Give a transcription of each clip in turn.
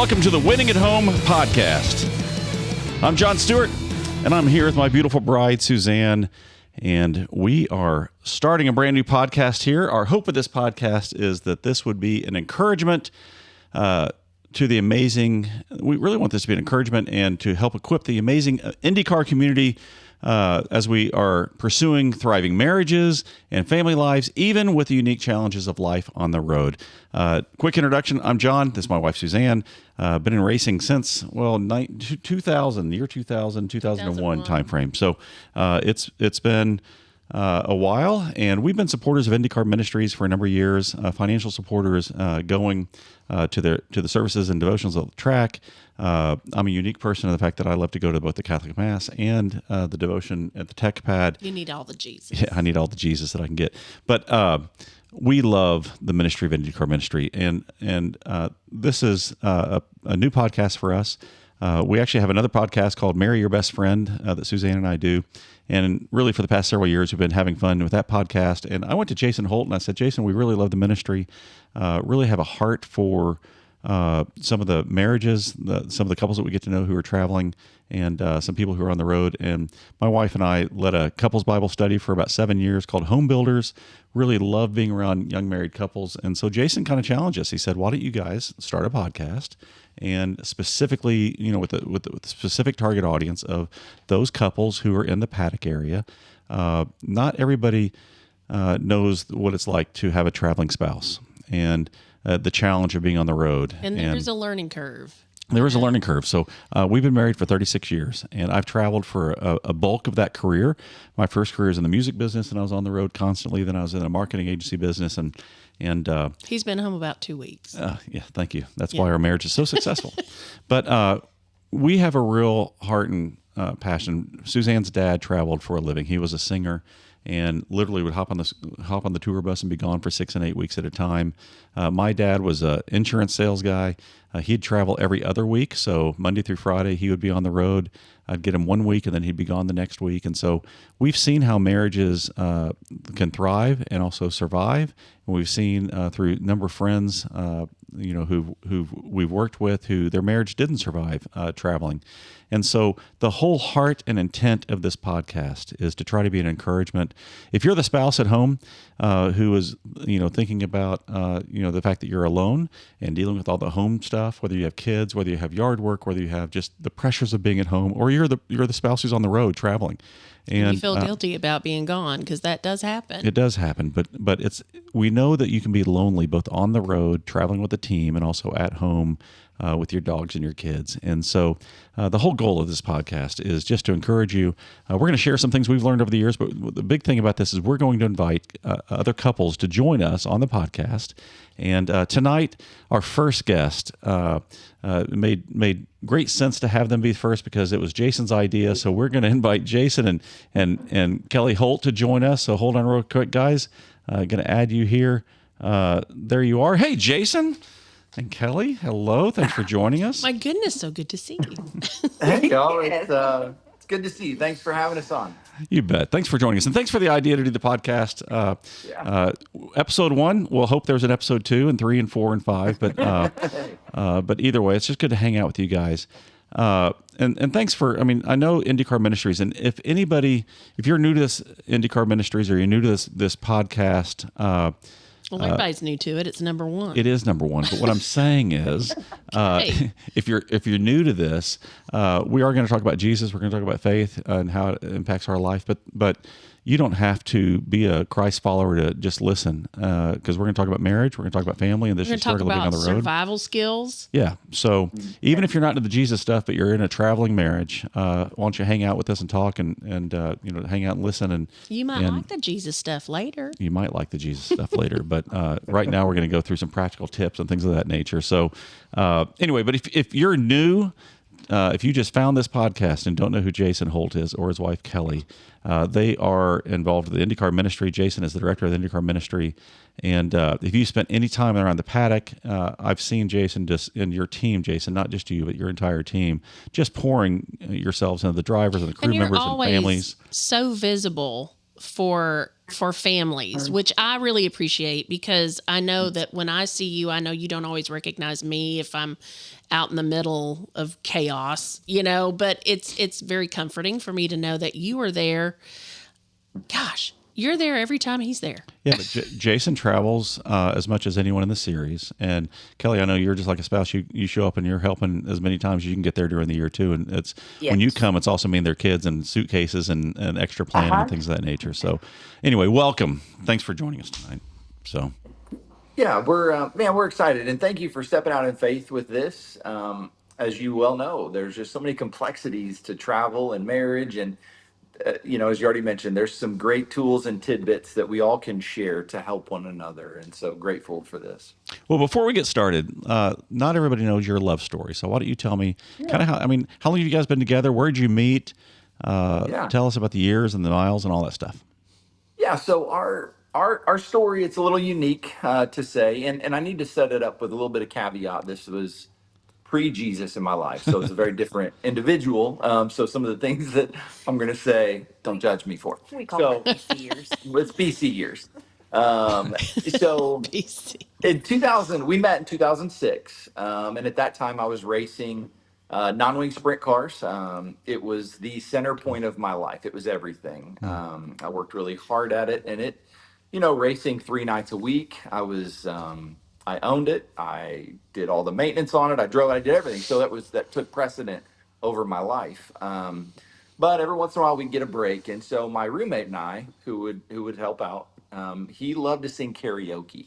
Welcome to the Winning at Home podcast. I'm John Stewart, and I'm here with my beautiful bride, Suzanne, and we are starting a brand new podcast here. Our hope with this podcast is that this would be an encouragement to the amazing, we really want this to be an encouragement and to help equip the amazing INDYCAR community as we are pursuing thriving marriages and family lives, even with the unique challenges of life on the road. Quick introduction. I'm John. This is my wife, Suzanne. Been in racing since, 2000, year 2000, 2001 timeframe. So it's been a while, and we've been supporters of INDYCAR Ministries for a number of years, financial supporters going to the services and devotions of the track. I'm a unique person in the fact that I love to go to both the Catholic Mass and the devotion at the tech pad. You need all the Jesus. Yeah, I need all the Jesus that I can get. But we love the ministry of INDYCAR Ministry, and this is a new podcast for us. We actually have another podcast called Marry Your Best Friend that Suzanne and I do. And really for the past several years, we've been having fun with that podcast. And I went to Jason Holt and I said, Jason, we really love the ministry, really have a heart for some of the marriages, some of the couples that we get to know who are traveling, and some people who are on the road. And my wife and I led a couples Bible study for about 7 years called Home Builders. Really love being around young married couples. And so Jason kind of challenged us. He said, why don't you guys start a podcast? And specifically, with the specific target audience of those couples who are in the paddock area. Not everybody knows what it's like to have a traveling spouse and the challenge of being on the road. And there's a learning curve. There is a learning curve. So we've been married for 36 years, and I've traveled for a bulk of that career. My first career is in the music business, and I was on the road constantly. Then I was in a marketing agency business, and he's been home about 2 weeks. Yeah, thank you. That's why our marriage is so successful. But we have a real heart and passion. Suzanne's dad traveled for a living. He was a singer, and literally would hop on the tour bus and be gone for 6 and 8 weeks at a time. My dad was an insurance sales guy. He'd travel every other week, so Monday through Friday he would be on the road. I'd get him 1 week, and then he'd be gone the next week. And so we've seen how marriages can thrive and also survive. And we've seen through a number of friends, who we've worked with, who their marriage didn't survive traveling. And so the whole heart and intent of this podcast is to try to be an encouragement. If you're the spouse at home who is, thinking about, the fact that you're alone and dealing with all the home stuff, whether you have kids, whether you have yard work, whether you have just the pressures of being at home, or you're the spouse who's on the road traveling. And you feel guilty about being gone, because that does happen. It does happen, but we know that you can be lonely both on the road, traveling with a team, and also at home with your dogs and your kids. And so the whole goal of this podcast is just to encourage you. We're going to share some things we've learned over the years, but the big thing about this is we're going to invite other couples to join us on the podcast. And tonight, our first guest made great sense to have them be first because it was Jason's idea. So we're going to invite Jason and Kelly Holt to join us. So hold on real quick, guys. Going to add you here. There you are. Hey, Jason and Kelly. Hello. Thanks for joining us. My goodness, so good to see you. Hey, y'all. It's good to see you. Thanks for having us on. You bet. Thanks for joining us. And thanks for the idea to do the podcast. Episode 1, we'll hope there's an episode 2 and 3 and 4 and 5. But either way, it's just good to hang out with you guys. And thanks for, I know INDYCAR Ministries. And if you're new to this INDYCAR Ministries or you're new to this podcast, well, everybody's new to it. It's number 1. It is number 1. But what I'm saying is, if you're new to this, we are going to talk about Jesus. We're going to talk about faith and how it impacts our life. But you don't have to be a Christ follower to just listen, because we're going to talk about marriage. We're going to talk about family and this is living on the road. Survival skills. Yeah. So even if you're not into the Jesus stuff, but you're in a traveling marriage, why don't you hang out with us and talk and hang out and listen. And you might like the Jesus stuff later. You might like the Jesus stuff later, but right now we're going to go through some practical tips and things of that nature. So anyway, but if you're new, if you just found this podcast and don't know who Jason Holt is or his wife Kelly, they are involved with the INDYCAR Ministry. Jason is the director of the INDYCAR Ministry. And if you spent any time around the paddock, I've seen Jason just in your team, Jason, not just you, but your entire team, just pouring yourselves into the drivers and the crew members and families. So visible for for families, which I really appreciate, because I know that when I see you, I know you don't always recognize me if I'm out in the middle of chaos, but it's very comforting for me to know that you are there. Gosh, you're there every time he's there. Yeah, but Jason travels as much as anyone in the series. And Kelly, I know you're just like a spouse. You show up and you're helping as many times as you can get there during the year too. And it's when you come, it's also mean their kids and suitcases and extra planning and things of that nature. So anyway, welcome. Thanks for joining us tonight. So Yeah, we're excited, and thank you for stepping out in faith with this. As you well know, there's just so many complexities to travel and marriage, and as you already mentioned, there's some great tools and tidbits that we all can share to help one another, and so grateful for this. well, before we get started, not everybody knows your love story. So why don't you tell me kind of how long have you guys been together? Where did you meet? Tell us about the years and the miles and all that stuff. Yeah, so our story, it's a little unique to say, and I need to set it up with a little bit of caveat. This was pre-Jesus in my life, so it's a very different individual. So some of the things that I'm going to say, don't judge me for. We call it BC years. It's BC years. So BC. in 2000, we met in 2006, and at that time I was racing non-wing sprint cars. It was the center point of my life. It was everything. I worked really hard at it, and racing 3 nights a week. I owned it. I did all the maintenance on it. I drove it. I did everything. So that took precedent over my life. But every once in a while we'd get a break, and so my roommate and I, who would help out, he loved to sing karaoke,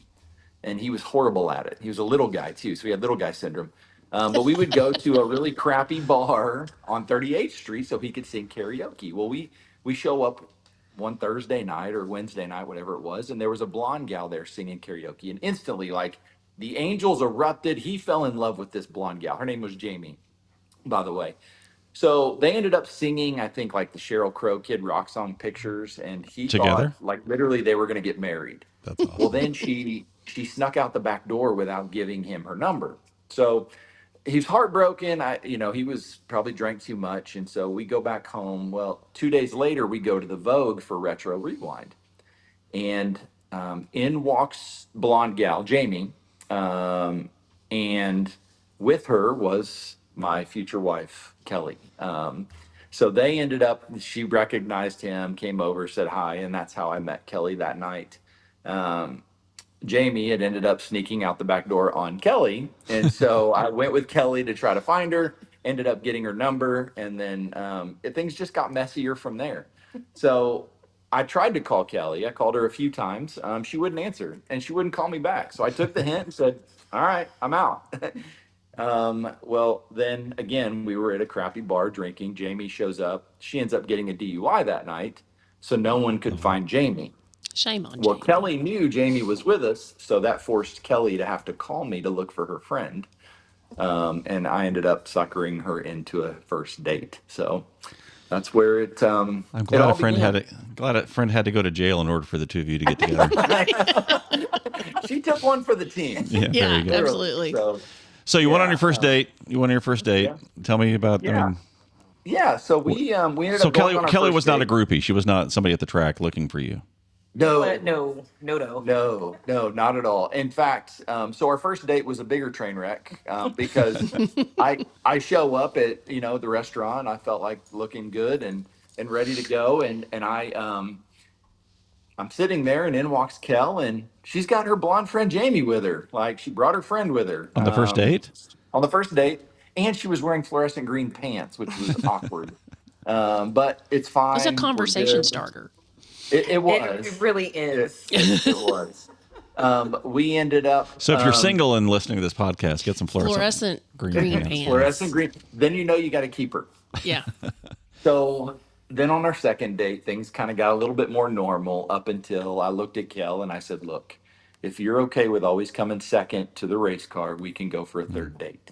and he was horrible at it. He was a little guy too, so he had little guy syndrome. But we would go to a really crappy bar on 38th Street so he could sing karaoke. Well, we show up one Thursday night or Wednesday night, whatever it was, and there was a blonde gal there singing karaoke, and instantly, like, the angels erupted. He fell in love with this blonde gal. Her name was Jamie, by the way. So they ended up singing, I think, like the Sheryl Crow Kid Rock song Pictures, and he Together? thought, like, literally they were going to get married. That's awesome. Well, then she snuck out the back door without giving him her number. So he's heartbroken. He was probably drank too much, and so we go back home. Well, 2 days later, we go to the Vogue for Retro Rewind, and in walks blonde gal Jamie, and with her was my future wife Kelly. So they ended up. She recognized him, came over, said hi, and that's how I met Kelly that night. Jamie had ended up sneaking out the back door on Kelly. And so I went with Kelly to try to find her, ended up getting her number, and then things just got messier from there. So I tried to call Kelly. I called her a few times. She wouldn't answer, and she wouldn't call me back. So I took the hint and said, all right, I'm out. Well, then again, we were at a crappy bar drinking. Jamie shows up. She ends up getting a DUI that night. So no one could find Jamie. Shame on Well, Jamie. Kelly knew Jamie was with us, so that forced Kelly to have to call me to look for her friend. And I ended up suckering her into a first date. So that's where it. I'm glad glad a friend had to go to jail in order for the two of you to get together. She took one for the team. Yeah, very good. absolutely. So you went on your first date. You went on your first date. Yeah. Tell me about. Yeah. Yeah, so we ended So up going on our Kelly first was not a date. groupie. She was not somebody at the track looking for you. No, No. no, not at all. In fact, so our first date was a bigger train wreck because I show up at the restaurant. I felt like looking good and ready to go, and I'm sitting there, and in walks Kel, and she's got her blonde friend Jamie with her. Like, she brought her friend with her On the first date? On the first date, and she was wearing fluorescent green pants, which was awkward. But it's fine. It's a We're conversation good. starter. It was. It really is. It was. We ended up. So if you're single and listening to this podcast, get some fluorescent Green pants. pants. Fluorescent green. Then you got to keep her. Yeah. So then on our second date, things kind of got a little bit more normal up until I looked at Kel and I said, "Look, if you're okay with always coming second to the race car, we can go for a third date."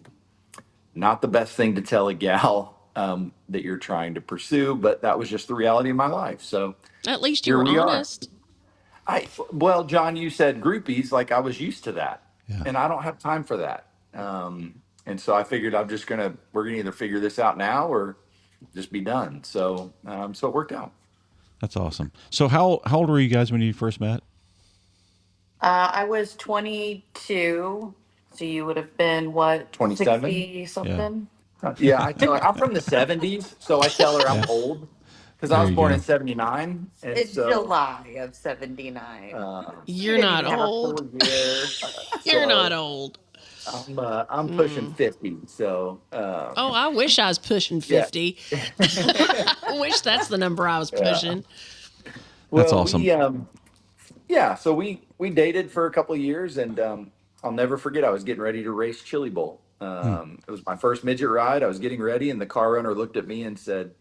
Not the best thing to tell a gal that you're trying to pursue, but that was just the reality of my life. So At least you here were we are. honest. Well, John, you said groupies, like I was used to that, Yeah. and I don't have time for that. And so I figured we're gonna either figure this out now or just be done. So it worked out. That's awesome. So how old were you guys when you first met? I was 22, so you would have been what, 27. 60 Yeah. something? Yeah, I tell her I'm from the 70s, so I tell her I'm Yeah. old because I There was you born in go. 79, and In so July of 79. We You're didn't not even have a old. full year. You're not so old. I'm pushing 50. So Oh, I wish I was pushing yeah. 50. I wish that's the number I was Yeah. pushing. That's Well, awesome. yeah, so we dated for a couple of years, and I'll never forget. I was getting ready to race Chili Bowl. It was my first midget ride. I was getting ready, and the car owner looked at me and said,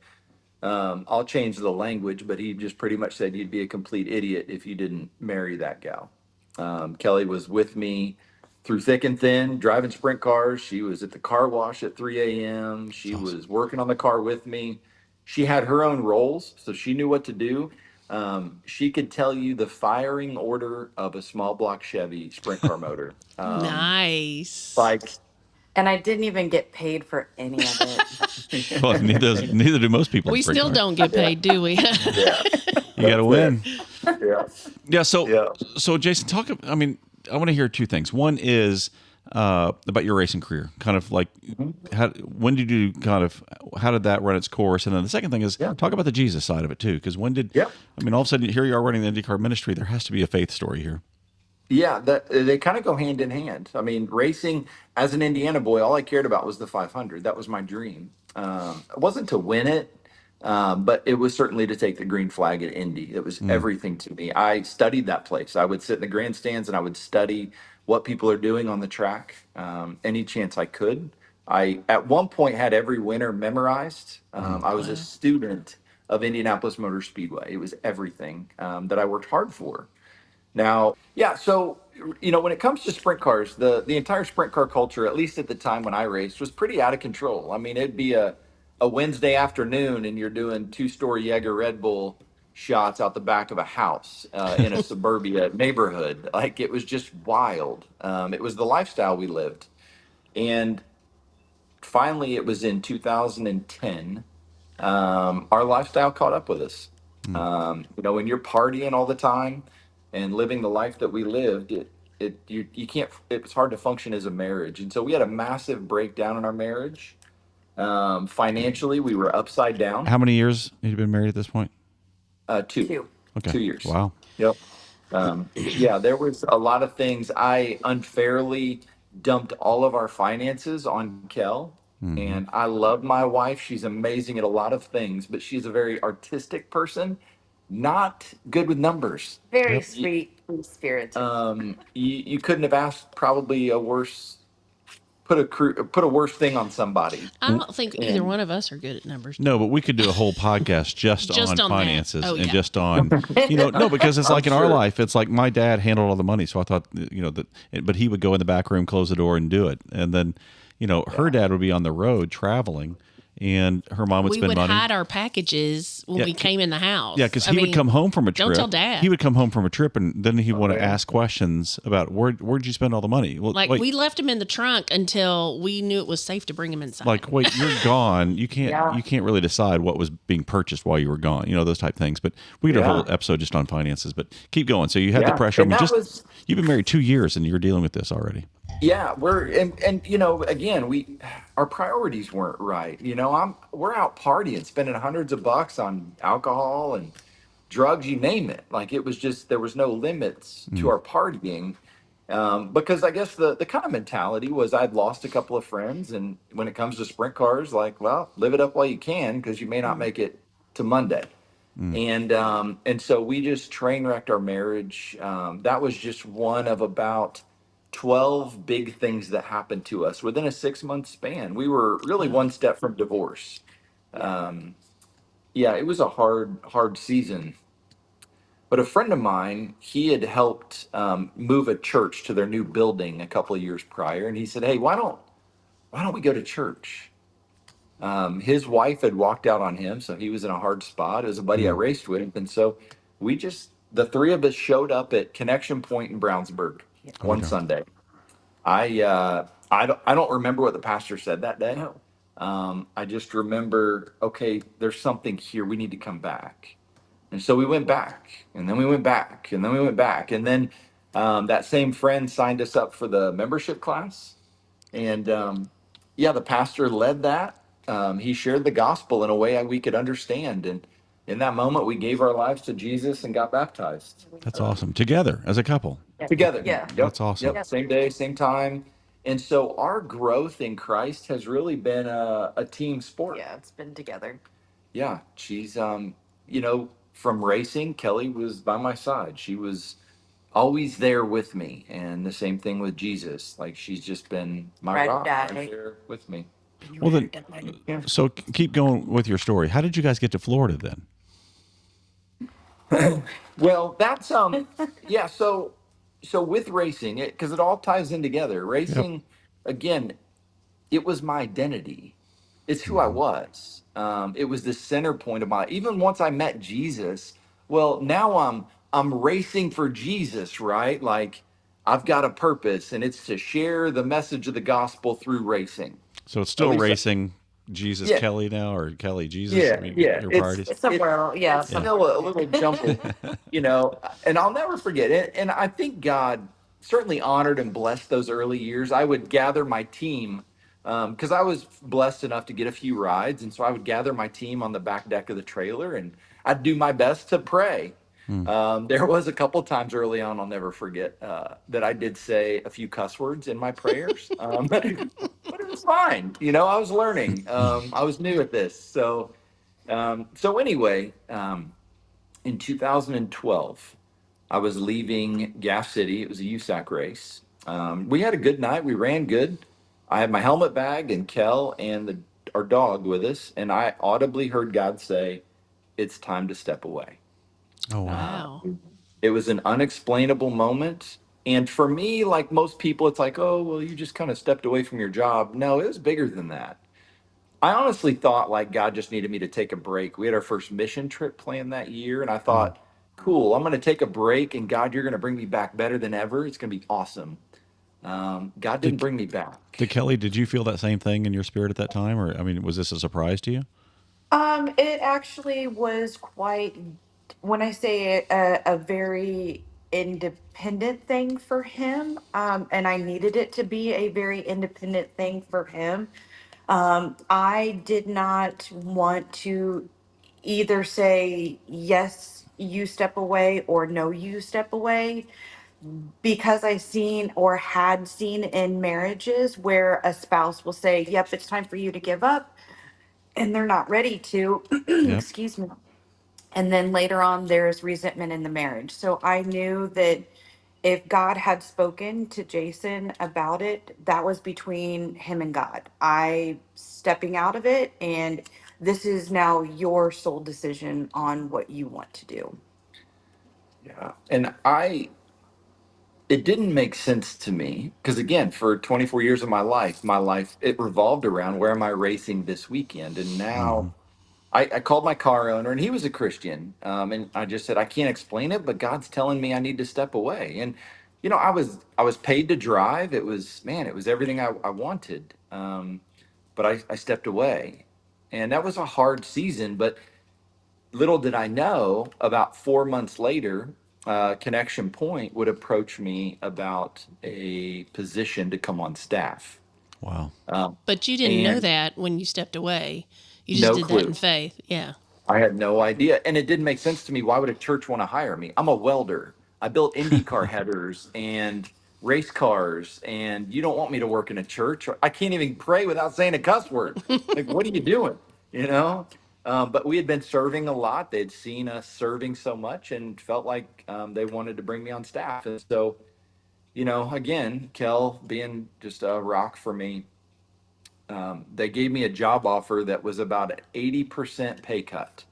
"I'll change the language," but he just pretty much said, "You'd be a complete idiot if you didn't marry that gal." Kelly was with me through thick and thin, driving sprint cars. She was at the car wash at 3 a.m. That's She awesome. was working on the car with me. She had her own roles, so she knew what to do. She could tell you the firing order of a small block Chevy sprint car motor. Nice. Like, And I didn't even get paid for any of it. Well, neither do most people in We sprint still cars. don't get yeah, paid, do we? yeah, You got to that's it. win. Yeah, Yeah. So, yeah. Jason, talk. I mean, I want to hear two things. One is about your racing career. Kind of like, when did you how did that run its course? And then the second thing is Yeah. talk about the Jesus side of it too. Because Yep. I mean, all of a sudden here you are running the INDYCAR ministry. There has to be a faith story here. Yeah, that they kind of go hand in hand. I mean, racing as an Indiana boy, all I cared about was the 500. That was my dream. It wasn't to win it, but it was certainly to take the green flag at Indy. It was Mm. everything to me. I studied that place. I would sit in the grandstands and I would study what people are doing on the track, any chance I could. I at one point had every winner memorized. I was a Wow. student of Indianapolis Motor Speedway. It was everything that I worked hard for. Now, yeah, so when it comes to sprint cars, the entire sprint car culture, at least at the time when I raced, was pretty out of control. I mean, it'd be a Wednesday afternoon and you're doing two-story Jaeger Red Bull shots out the back of a house in a suburbia neighborhood. Like it was just wild. It was the lifestyle we lived. And finally, it was in 2010, our lifestyle caught up with us. Mm. When you're partying all the time and living the life that we lived, you can't. It's hard to function as a marriage, and so we had a massive breakdown in our marriage. Financially, we were upside down. How many years had you been married at this point? Two, Two. Okay. 2 years. Wow. Yep. Yeah, there was a lot of things. I unfairly dumped all of our finances on Kel. Hmm. And I love my wife. She's amazing at a lot of things, but she's a very artistic person, not good with numbers. Very Yep. sweet, spirited. You couldn't have asked probably a worse put a worse thing on somebody. I don't think either And one of us are good at numbers. No, but we could do a whole podcast just Just on on that. finances Oh, and yeah. just on, no, because it's I'm like in our sure. life, it's like my dad handled all the money. So I thought, but he would go in the back room, close the door and do it. And then, her dad would be on the road traveling and her mom would We spend would money. hide our packages when Yeah, we came in the house. Yeah, because I he would mean, come home from a trip. Don't tell Dad. He would come home from a trip, and then he'd want to Okay. ask questions about where'd you spend all the money? Well, Like wait, we left him in the trunk until we knew it was safe to bring him inside. wait, you're gone. You can't Yeah. you can't really decide what was being purchased while you were gone. Those type things. But we did a whole Yeah. episode just on finances. But keep going. So you had the Yeah. pressure. I And mean, that was you've been married 2 years, and you're dealing with this already. Yeah, and again, our priorities weren't right. We're out partying, spending hundreds of bucks on alcohol and drugs, you name it. Like it was just there was no limits to Mm. our partying. Because I guess the kind of mentality was I'd lost a couple of friends, and when it comes to sprint cars, like, well, live it up while you can because you may not make it to Monday. Mm. And so we just train wrecked our marriage. That was just one of about 12 big things that happened to us within a 6 month span. We were really Wow. one step from divorce. Um, yeah, it was a hard season. But a friend of mine, he had helped move a church to their new building a couple of years prior, and he said, "Hey, why don't we go to church?" His wife had walked out on him, so he was in a hard spot. It was a buddy I Mm. raced with, and so the three of us showed up at Connection Point in Brownsburg one Okay. Sunday. I don't remember what the pastor said that day. I just remember, okay, there's something here. We need to come back. And so we went back, and then we went back, and then we went back. And then that same friend signed us up for the membership class. And yeah, the pastor led that. He shared the gospel in a way we could understand. And in that moment, we gave our lives to Jesus and got baptized That's awesome. Together as a couple. together. Yeah. Yep. That's awesome. Yep. Same day, same time. And so our growth in Christ has really been a team sport. Yeah, it's been together. Yeah. She's, from racing, Kelly was by my side. She was always there with me. And the same thing with Jesus. Like she's just been my Ride or rock die. right there with me. Well, then, so keep going with your story. How did you guys get to Florida then? Well, that's yeah, so with racing, because it all ties in together. Yep. Racing, again, it was my identity. It's who I Hmm. was. It was the center point of my, even once I met Jesus, well, now I'm racing for Jesus, right? Like I've got a purpose and it's to share the message of the gospel through racing. So it's At still least racing Jesus yeah, Kelly now, or Kelly Jesus? I yeah, mean, yeah. your It's priorities? it's Somewhere, yeah, it's Yeah. still a little jumbled, and I'll never forget it. And I think God certainly honored and blessed those early years. I would gather my team because I was blessed enough to get a few rides, and so I would gather my team on the back deck of the trailer, and I'd do my best to pray. Hmm. There was a couple times early on I'll never forget that I did say a few cuss words in my prayers, but it was fine. I was learning. I was new at this, so anyway, in 2012, I was leaving Gas City. It was a USAC race. We had a good night. We ran good. I had my helmet bag and Kel and our dog with us, and I audibly heard God say, "It's time to step away." Oh, wow. Uh, Wow. it was an unexplainable moment. And for me, like most people, it's like, oh, well, you just kind of stepped away from your job. No, it was bigger than that. I honestly thought like God just needed me to take a break. We had our first mission trip planned that year, and I Hmm. thought, cool, I'm going to take a break, and God, you're going to bring me back better than ever. It's going to be awesome. God didn't Did, bring me back. Kelly, did you feel that same thing in your spirit at that time? Or, I mean, was this a surprise to you? It actually was quite, when I say a very independent thing for him, and I needed it to be a very independent thing for him. I did not want to either say, yes, you step away, or no, you step away, because I seen or had seen in marriages where a spouse will say, yep, it's time for you to give up, and they're not ready to, Yep. excuse me. And then later on, there's resentment in the marriage. So I knew that if God had spoken to Jason about it, that was between him and God. I stepping out of it, and this is now your sole decision on what you want to do. Yeah. And it didn't make sense to me because, again, for 24 years of my life, it revolved around where am I racing this weekend? And Hmm. now I called my car owner, and he was a Christian, and I just said I can't explain it, but God's telling me I need to step away. And I was paid to drive. It was, man, it was everything I wanted. But I stepped away, and that was a hard season. But little did I know, about 4 months later, Connection Point would approach me about a position to come on staff, Wow. But you didn't know and that when you stepped away. You just no did that clue. in faith. Yeah. I had no idea. And it didn't make sense to me. Why would a church want to hire me? I'm a welder. I built INDYCAR headers and race cars. And you don't want me to work in a church. I can't even pray without saying a cuss word. Like, what are you doing? You know? But we had been serving a lot. They'd seen us serving so much and felt like they wanted to bring me on staff. And so, again, Kel being just a rock for me, they gave me a job offer that was about an 80% pay cut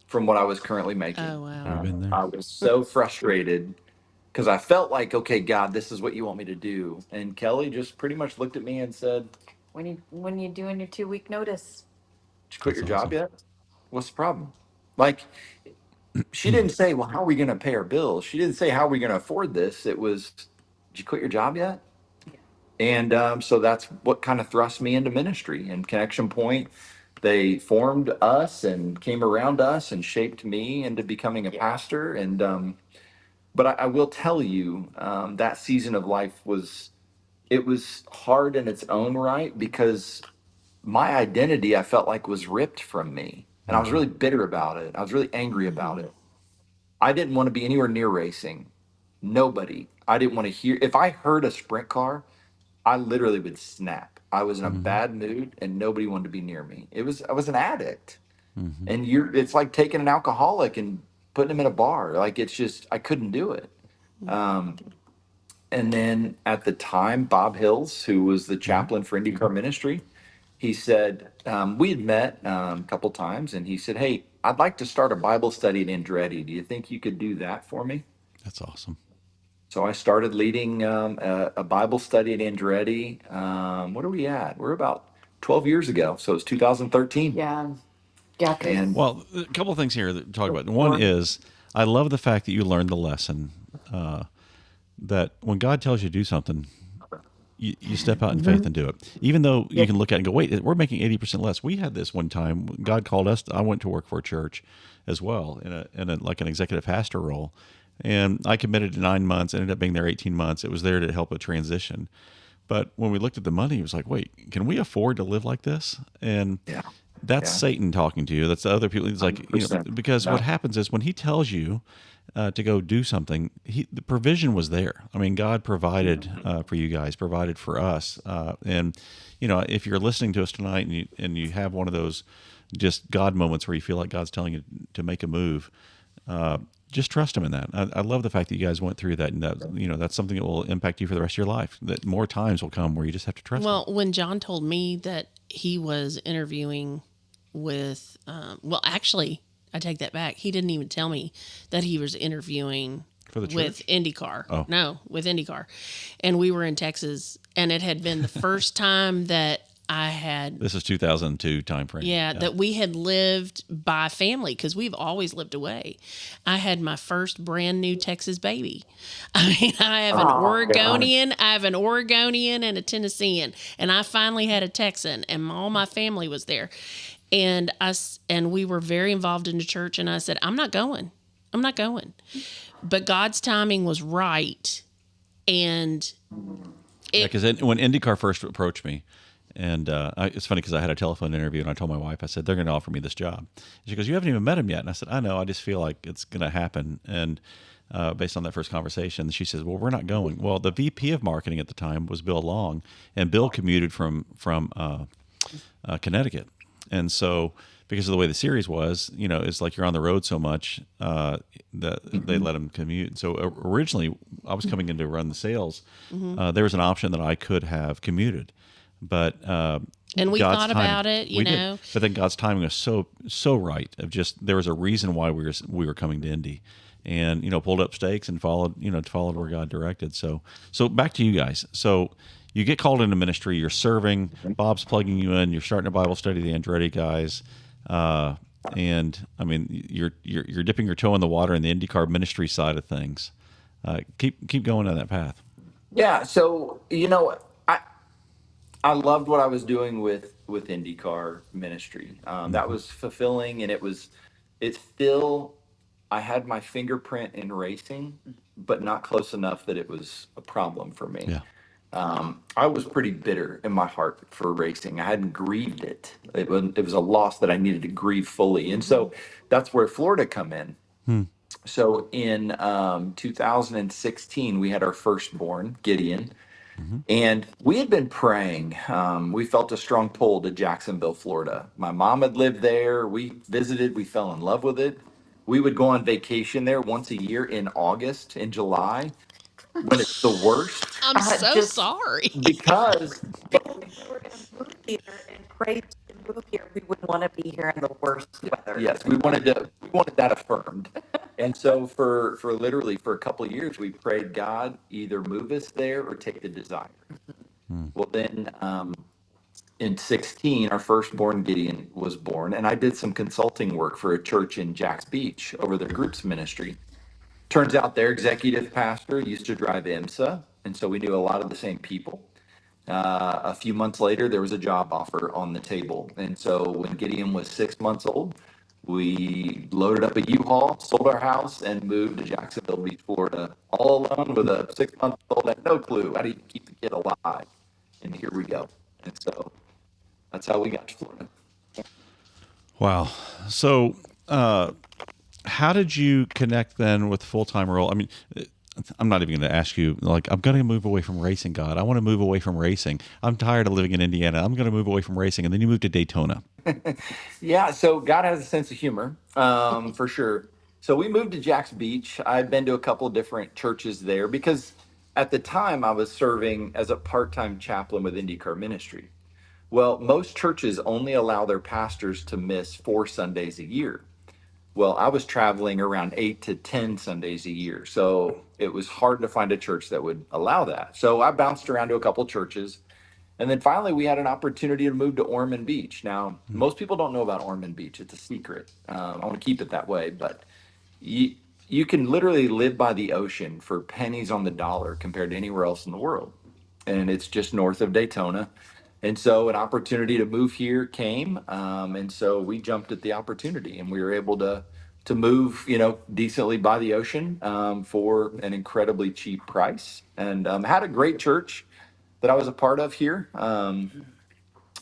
from what I was currently making. Oh, wow. I've been there. I was so frustrated because I felt like, okay, God, this is what you want me to do. And Kelly just pretty much looked at me and said, When you doing your 2 week notice. "Did you quit That's your job awesome. yet? What's the problem?" Like, she didn't say, "Well, how are we going to pay our bills?" She didn't say, "How are we going to afford this?" It was, "Did you quit your job yet?" And so that's what kind of thrust me into ministry and Connection Point. They formed us and came around us and shaped me into becoming a pastor. And but I will tell you, that season of life was, it was hard in its own right, because my identity, I felt like, was ripped from me, and I was really bitter about it. I was really angry about it. I didn't want to be anywhere near racing. Nobody. I didn't want to hear. If I heard a sprint car, I literally would snap. I was in a Mm-hmm. bad mood, and nobody wanted to be near me. It was, I was an addict, Mm-hmm. and it's like taking an alcoholic and putting him in a bar. Like, it's just, I couldn't do it. Um, and then at the time, Bob Hills, who was the Mm-hmm. chaplain for INDYCAR Ministry, he said, we had met a couple times, and he said, "Hey, I'd like to start a Bible study in Andretti. Do you think you could do that for me?" That's awesome. So I started leading a Bible study at Andretti. What are we at? We're about 12 years ago. So it's 2013. Yeah. Yeah. 'Cause And Well, a couple of things here to talk about. One is I love the fact that you learned the lesson that when God tells you to do something, you step out in faith and do it. Even though you can look at it and go, wait, we're making 80% less. We had this one time. God called us. I went to work for a church as well in a like an executive pastor role. And I committed to 9 months, ended up being there 18 months. It was there to help a transition. But when we looked at the money, it was like, wait, can we afford to live like this? And yeah, that's yeah, Satan talking to you. That's the other people. It's like, 100%. because what No, happens is when he tells you to go do something, the provision was there. I mean, God provided for you guys, provided for us. And, if you're listening to us tonight and you have one of those just God moments where you feel like God's telling you to make a move, just trust him in that. I love the fact that you guys went through that, and that's something that will impact you for the rest of your life. That more times will come where you just have to trust him. Well, when John told me that he was interviewing with, well, actually, I take that back. He didn't even tell me that he was interviewing For the with church? INDYCAR. Oh. No, with INDYCAR. And we were in Texas, and it had been the first time that I had, This is 2002 time frame. yeah, that we had lived by family, because we've always lived away. I had my first brand new Texas baby. I mean, I have an Oh, Oregonian, and a Tennessean, and I finally had a Texan, and all my family was there. And we were very involved in the church, and I said, I'm not going. But God's timing was right, and Yeah, because when IndyCar first approached me, and it's funny because I had a telephone interview and I told my wife, I said, they're going to offer me this job. And she goes, you haven't even met him yet. And I said, I know, I just feel like it's going to happen. And based on that first conversation, she says, well, we're not going. Well, the VP of marketing at the time was Bill Long, and Bill commuted from Connecticut. And so because of the way the series was, it's like you're on the road so much that they let him commute. So originally I was coming in to run the sales. There was an option that I could have commuted. But and we God's thought timing, about it, we did. know. But then God's timing was so right. Of just there was a reason why we were coming to Indy, and pulled up stakes and followed where God directed. So back to you guys. So you get called into ministry. You're serving. Bob's plugging you in. You're starting a Bible study. The Andretti guys. And I mean, you're dipping your toe in the water in the IndyCar ministry side of things. Keep going on that path. yeah. So, I loved what I was doing with IndyCar Ministry. That Hmm. was fulfilling, and it's still, I had my fingerprint in racing, but not close enough that it was a problem for me. Yeah. I was pretty bitter in my heart for racing. I hadn't grieved it. It was a loss that I needed to grieve fully, and so that's where Florida come in. Hmm. So in 2016, we had our firstborn, Gideon, Hmm. and we had been praying. We felt a strong pull to Jacksonville, Florida. My mom had lived there. We visited. We fell in love with it. We would go on vacation there once a year in August, in July, when it's the worst, I'm so just sorry. because because if we were going to move here and pray to move here, we wouldn't want to be here in the worst weather. yes, we wanted that affirmed. And so for literally for a couple of years, we prayed, God, either move us there or take the desire. Hmm. Well, then in 16, our firstborn Gideon was born, and I did some consulting work for a church in Jacks Beach over their groups ministry. Turns out their executive pastor used to drive IMSA, and so we knew a lot of the same people. A few months later, there was a job offer on the table. And so when Gideon was 6 months old, we loaded up a U-Haul, sold our house, and moved to Jacksonville Beach, Florida, all alone with a 6 month old. Had no clue how do you keep the kid alive. And here we go. And so that's how we got to Florida. Wow. So, how did you connect then with full-time role? I mean, I'm not even going to ask you, like, I'm going to move away from racing, God. I want to move away from racing. I'm tired of living in Indiana. I'm going to move away from racing. And then you moved to Daytona. Yeah, so God has a sense of humor, for sure. So we moved to Jax Beach. I'd been to a couple of different churches there because at the time I was serving as a part-time chaplain with INDYCAR Ministry. Well, most churches only allow their pastors to miss 4 Sundays a year. Well, I was traveling around 8 to 10 Sundays a year. So it was hard to find a church that would allow that. So I bounced around to a couple churches. And then finally, we had an opportunity to move to Ormond Beach. Now, most people don't know about Ormond Beach. It's a secret. I want to keep it that way. But you, you can literally live by the ocean for pennies on the dollar compared to anywhere else in the world. And it's just north of Daytona. And so an opportunity to move here came. And so we jumped at the opportunity and we were able to move, decently by the ocean for an incredibly cheap price and had a great church that I was a part of here.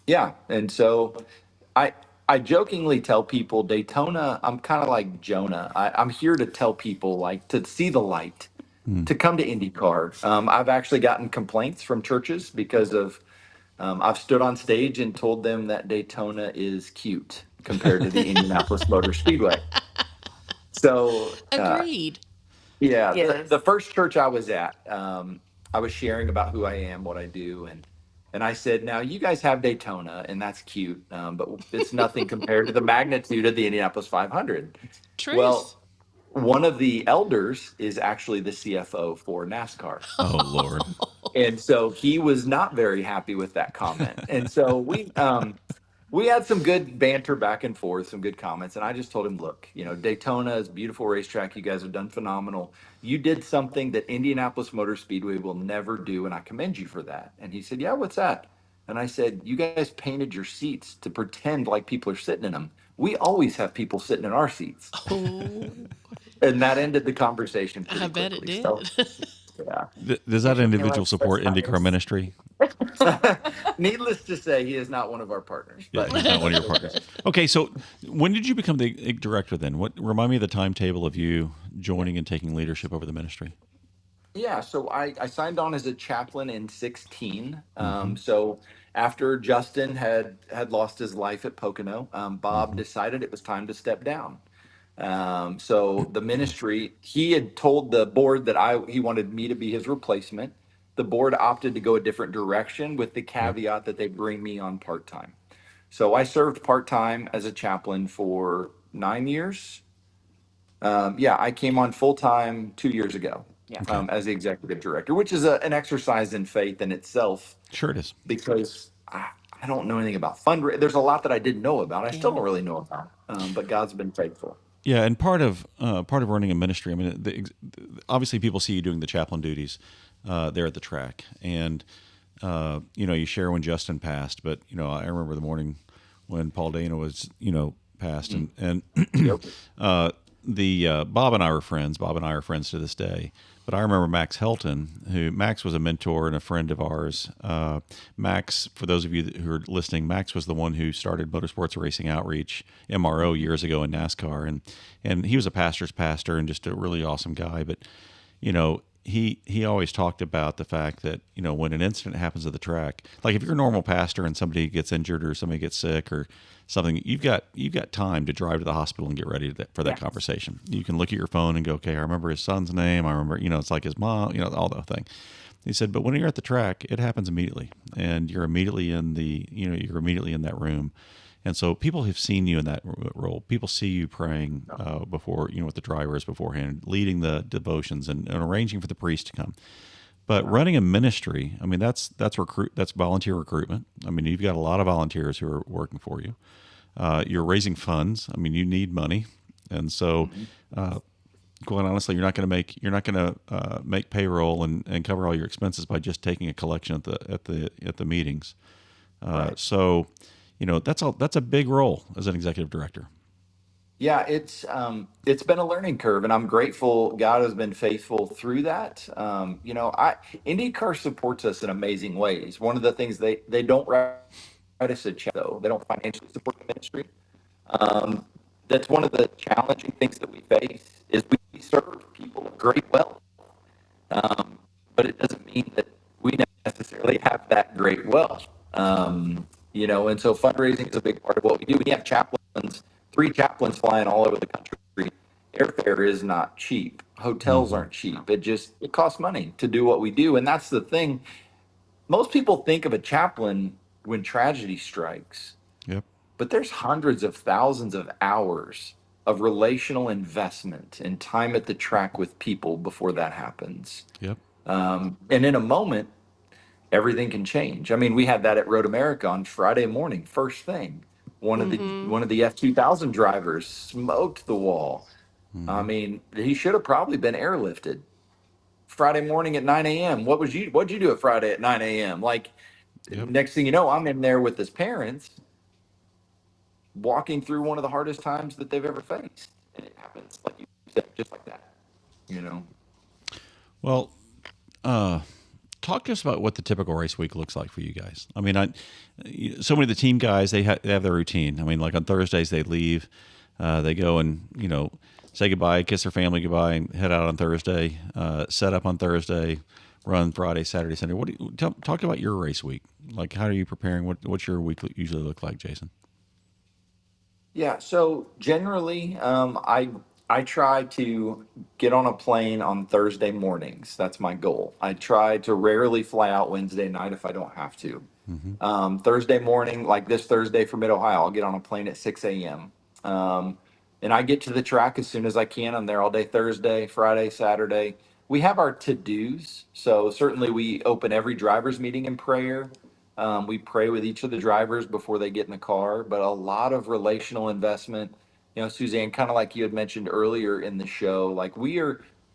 Yeah. And so I, I jokingly tell people Daytona, I'm kind of like Jonah. I'm here to tell people like to see the light, to come to IndyCar. I've actually gotten complaints from churches because of I've stood on stage and told them that Daytona is cute compared to the Indianapolis Motor Speedway. So Agreed. yeah, Yes. the first church I was at, I was sharing about who I am, what I do, and I said, now you guys have Daytona, and that's cute, but it's nothing compared to the magnitude of the Indianapolis 500. Truth. Well, one of the elders is actually the CFO for NASCAR. Oh, Lord. And so he was not very happy with that comment. And so we had some good banter back and forth, some good comments. And I just told him, look, Daytona is a beautiful racetrack. You guys have done phenomenal. You did something that Indianapolis Motor Speedway will never do. And I commend you for that. And he said, yeah, what's that? And I said, you guys painted your seats to pretend like people are sitting in them. We always have people sitting in our seats. Oh, And that ended the conversation I pretty bet it quickly. did. So, yeah. Does that individual support IndyCar Ministry? Needless to say, he is not one of our partners, Yeah, but he's not one of your that's partners. okay. Okay, so when did you become the director then? What remind me of the timetable of you joining and taking leadership over the ministry? Yeah, so I signed on as a chaplain in 16. Mm-hmm. So after Justin had lost his life at Pocono, Bob Mm-hmm. decided it was time to step down. So the ministry, he had told the board that he wanted me to be his replacement. The board opted to go a different direction with the Yep. caveat that they bring me on part time. So I served part time as a chaplain for 9 years. Yeah, I came on full time 2 years ago. Yeah. Okay. As the executive director, which is an exercise in faith in itself, Sure it is. because I don't know anything about fundraising. There's a lot that I didn't know about. I still Yeah. don't really know about, but God's been faithful. Yeah, and part of running a ministry, I mean, obviously people see you doing the chaplain duties there at the track, and you share when Justin passed, but I remember the morning when Paul Dana was passed, and Yep. the Bob and I were friends. Bob and I are friends to this day. But I remember Max Helton, Max was a mentor and a friend of ours. Max, for those of you who are listening, Max was the one who started Motorsports Racing Outreach (MRO) years ago in NASCAR, and he was a pastor's pastor and just a really awesome guy. But he always talked about the fact that when an incident happens at the track, like if you're a normal pastor and somebody gets injured or somebody gets sick or something, you've got time to drive to the hospital and get ready for that conversation. You can look at your phone and go, okay, I remember his son's name. I remember it's like his mom, all that thing. He said, but when you're at the track, it happens immediately, and you're immediately in that room. And so people have seen you in that role. People see you praying before, with the drivers beforehand, leading the devotions and arranging for the priest to come. But running a ministry, I mean, that's volunteer recruitment. I mean, you've got a lot of volunteers who are working for you. You're raising funds. I mean, you need money, and so quite honestly, you're not going to make payroll and cover all your expenses by just taking a collection at the meetings. Right. So, that's a big role as an executive director. Yeah, it's been a learning curve, and I'm grateful God has been faithful through that. I IndyCar supports us in amazing ways. One of the things they don't write us a check, though. They don't financially support the ministry. Um, that's one of the challenging things that we face is we serve people of great wealth, um, but it doesn't mean that we necessarily have that great wealth. And so fundraising is a big part of what we do. We have chaplains, 3 chaplains flying all over the country. Airfare is not cheap. Hotels Mm-hmm. aren't cheap. It costs money to do what we do, and that's the thing. Most people think of a chaplain when tragedy strikes, Yep. but there's hundreds of thousands of hours of relational investment and time at the track with people before that happens. Yep. And in a moment, everything can change. I mean, we had that at Road America on Friday morning, first thing. Mm-hmm. One of the F2000 drivers smoked the wall. I Mm-hmm. mean, he should have probably been airlifted. Friday morning at 9 a.m. What'd you do at Friday at 9 a.m.? Like, Yep. next thing you know, I'm in there with his parents walking through one of the hardest times that they've ever faced. And it happens, like you said, just like that, you know? Well, talk to us about what the typical race week looks like for you guys. I mean, so many of the team guys they have their routine. I mean, like on Thursdays they leave, they go and say goodbye, kiss their family goodbye, and head out on Thursday. Set up on Thursday, run Friday, Saturday, Sunday. Talk about your race week? Like, how are you preparing? What's your week usually look like, Jason? Yeah, so generally, I try to get on a plane on Thursday mornings. That's my goal. I try to rarely fly out Wednesday night if I don't have to. Mm-hmm. Thursday morning, like this Thursday for Mid Ohio, I'll get on a plane at 6 a.m. And I get to the track as soon as I can. I'm there all day Thursday, Friday, Saturday. We have our to dos. So certainly we open every driver's meeting in prayer. We pray with each of the drivers before they get in the car, but a lot of relational investment. Suzanne, kind of like you had mentioned earlier in the show, like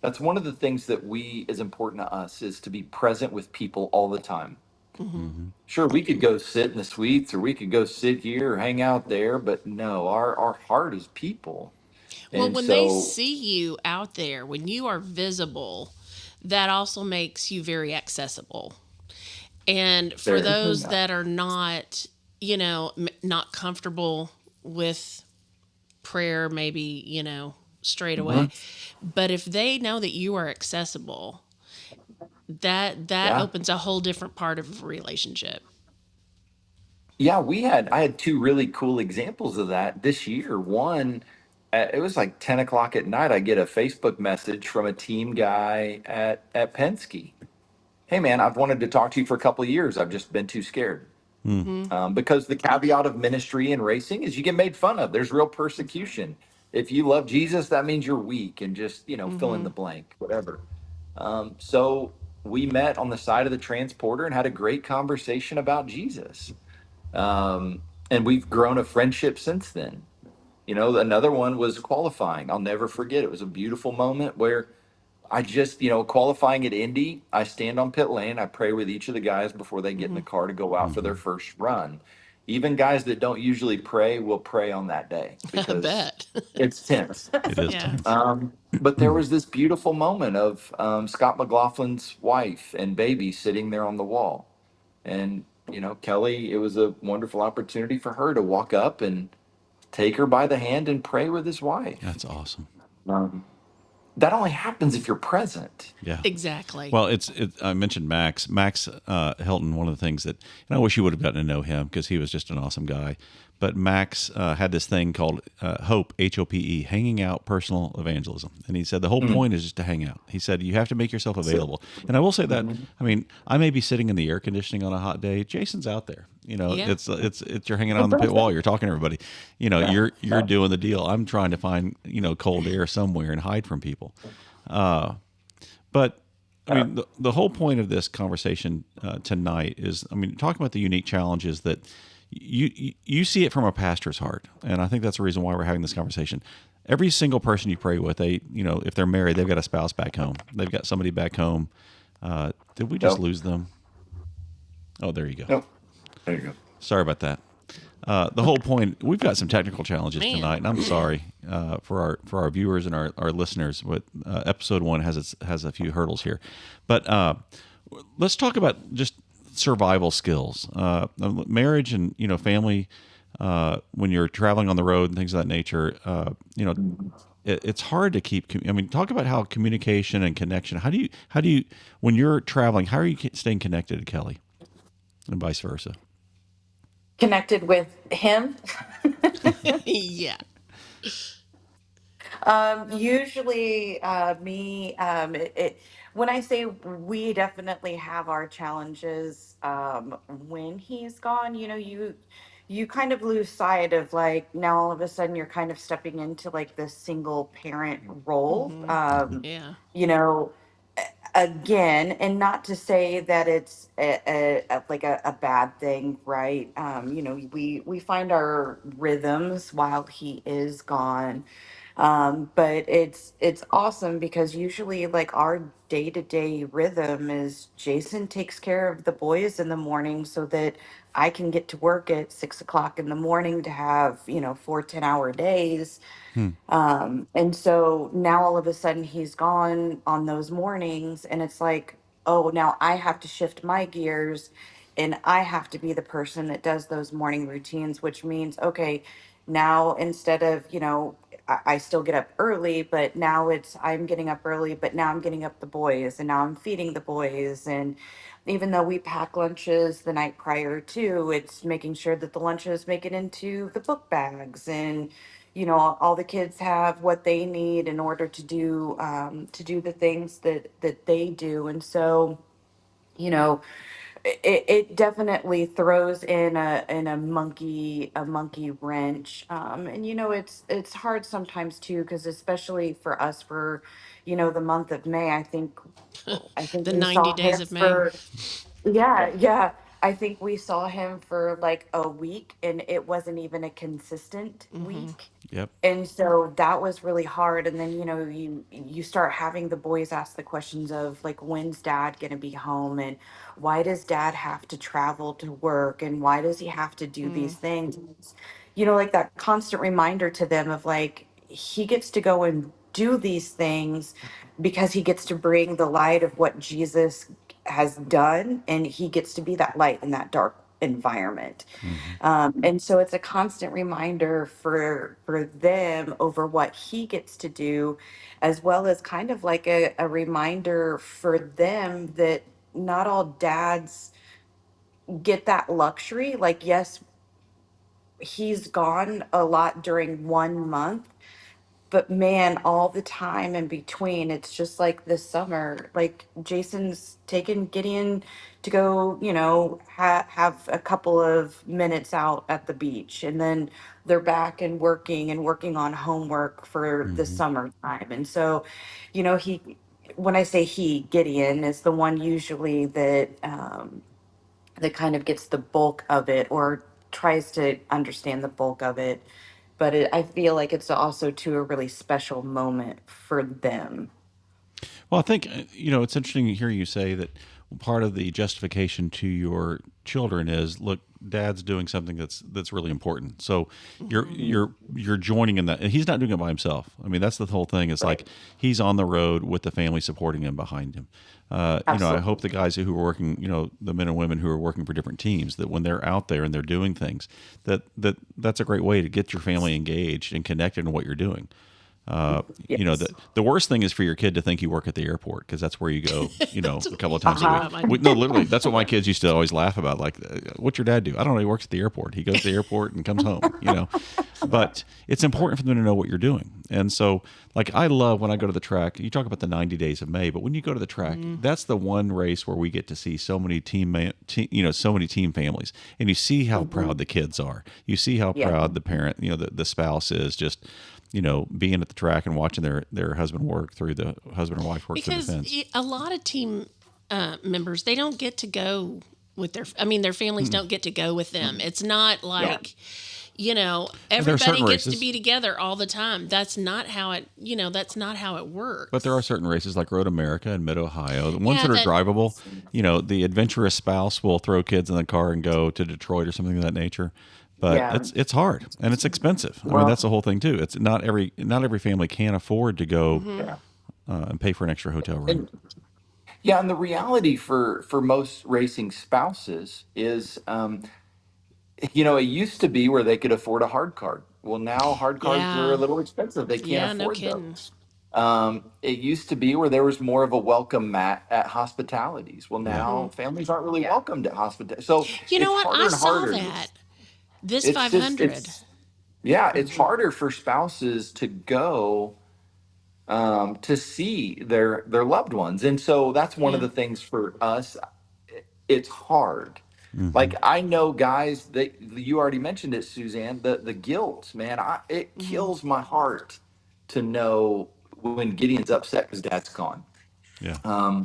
that's one of the things that is important to us is to be present with people all the time. Mm-hmm. Mm-hmm. Sure, we could go sit in the suites or we could go sit here or hang out there, but no, our heart is people. Well, And when they so, see you out there, when you are visible, that also makes you very accessible. And for there, those yeah. that are not, not comfortable with prayer, maybe, straight away, Mhm. but if they know that you are accessible, that Yeah. opens a whole different part of a relationship. Yeah, I had 2 really cool examples of that this year. One, it was like 10 o'clock at night. I get a Facebook message from a team guy at Penske. Hey, man, I've wanted to talk to you for a couple of years. I've just been too scared. Mm-hmm. Because the caveat of ministry and racing is you get made fun of. There's real persecution. If you love Jesus, that means you're weak and just, fill in Mm-hmm. the blank, whatever. So we met on the side of the transporter and had a great conversation about Jesus. And we've grown a friendship since then. Another one was qualifying. I'll never forget. It was a beautiful moment where I just, qualifying at Indy, I stand on pit lane. I pray with each of the guys before they get in Mm-hmm. the car to go out for Mm-hmm. their first run. Even guys that don't usually pray will pray on that day I because bet. it's tense. It is Yeah. tense. But there was this beautiful moment of Scott McLaughlin's wife and baby sitting there on the wall. And, Kelly, it was a wonderful opportunity for her to walk up and take her by the hand and pray with his wife. That's awesome. Um, that only happens if you're present. Yeah. Exactly. Well, I mentioned Max Hilton. One of the things and I wish you would have gotten to know him because he was just an awesome guy. But Max had this thing called Hope, HOPE, hanging out personal evangelism. And he said the whole Mm. point is just to hang out. He said you have to make yourself available. And I will say that, Mhm. I mean, I may be sitting in the air conditioning on a hot day. Jason's out there. Yeah. It's you're hanging out on the pit wall. You're talking to everybody. Yeah. You're doing the deal. I'm trying to find cold air somewhere and hide from people. But I Yeah. mean, the whole point of this conversation tonight is, I mean, talking about the unique challenges that you see it from a pastor's heart, and I think that's the reason why we're having this conversation. every single person you pray with, they, if they're married, they've got a spouse back home. They've got somebody back home. Did we just Nope. lose them? Oh, there you go. Nope. There you go. Sorry about that. The whole point, we've got some technical challenges Man. tonight, and I'm sorry for our viewers and our listeners. But episode 1 has a few hurdles here. But let's talk about just survival skills, marriage, and family. When you're traveling on the road and things of that nature, it's hard to keep. I mean, talk about how communication and connection. How do you when you're traveling? How are you staying connected to Kelly, and vice versa? Connected with him. Yeah. Usually, me, when I say we definitely have our challenges, when he's gone, you kind of lose sight of like now all of a sudden you're kind of stepping into like this single parent role. Yeah. You know, again, and not to say that it's like a bad thing, right? We find our rhythms while he is gone, but it's awesome because usually like our day-to-day rhythm is Jason takes care of the boys in the morning so that I can get to work at 6 o'clock in the morning to have 4 10-hour days. Hmm. And so now all of a sudden he's gone on those mornings, and it's like, oh, now I have to shift my gears and I have to be the person that does those morning routines, which means, okay, now instead of, I still get up early, but now it's I'm getting up early, but now I'm getting up the boys and now I'm feeding the boys. And even though we pack lunches the night prior to, it's making sure that the lunches make it into the book bags, and all the kids have what they need in order to do the things that they do. And so you know it definitely throws in a monkey wrench. And it's hard sometimes too, because especially for us, for the month of May, I think The we 90 saw days him of May. for, yeah. I think we saw him for like a week, and it wasn't even a consistent week. Yep. And so that was really hard. And then you start having the boys ask the questions of like, when's dad going to be home, and why does dad have to travel to work, and why does he have to do these things? Like that constant reminder to them of like, he gets to go and do these things because he gets to bring the light of what Jesus has done, and he gets to be that light in that dark environment. Mm-hmm. And so it's a constant reminder for them over what he gets to do, as well as kind of like a reminder for them that not all dads get that luxury. Like, yes, he's gone a lot during 1 month, but man, all the time in between, it's just like this summer, like Jason's taken Gideon to go, have a couple of minutes out at the beach, and then they're back and working on homework for the Mm-hmm. summertime. And so, when I say he, Gideon is the one usually that kind of gets the bulk of it, or tries to understand the bulk of it. But I feel like it's also to a really special moment for them. Well, I think it's interesting to hear you say that part of the justification to your children is, look, dad's doing something that's really important. So you're joining in that, and he's not doing it by himself. I mean, that's the whole thing. It's Right. like he's on the road with the family supporting him behind him. I hope the guys who are working, the men and women who are working for different teams, that when they're out there and they're doing things, that's a great way to get your family engaged and connected in what you're doing. Yes. The worst thing is for your kid to think you work at the airport, because that's where you go, a couple of times a Uh-huh. week. No, literally, that's what my kids used to always laugh about. Like, what's your dad do? I don't know. He works at the airport. He goes to the airport and comes home, But it's important for them to know what you're doing. And so, like, I love when I go to the track, you talk about the 90 days of May, but when you go to the track, that's the one race where we get to see so many so many team families. And you see how proud the kids are. You see how Yeah. proud the parent, the spouse is, just being at the track and watching their husband work through the husband or wife work through the Because fence. a lot of team members, they don't get to go with their families don't get to go with them. It's not like, everybody gets to races. be together all the time. That's not how it, that's not how it works. But there are certain races like Road America and Mid Ohio, the ones Yeah, that are drivable. The adventurous spouse will throw kids in the car and go to Detroit or something of that nature. But Yeah. it's hard and it's expensive. I mean, Well- that's the whole thing too. It's not every family can afford to go Yeah. and pay for an extra hotel room. Yeah, and the reality for most racing spouses is, it used to be where they could afford a hard card. Well, now hard cards are a Yeah. little expensive. They can't Yeah, no afford kidding. those. It used to be where there was more of a welcome mat at hospitalities. Well, now families aren't really welcomed at hospital. So You know it's what? harder I and saw harder. that. This It's just 500. it's harder for spouses to go to see their loved ones, and so that's one of Yeah. the things for us. It's hard. Mm-hmm. Like I know guys that you already mentioned it, Suzanne. The guilt, man, it kills my heart to know when Gideon's upset because Dad's gone. Yeah.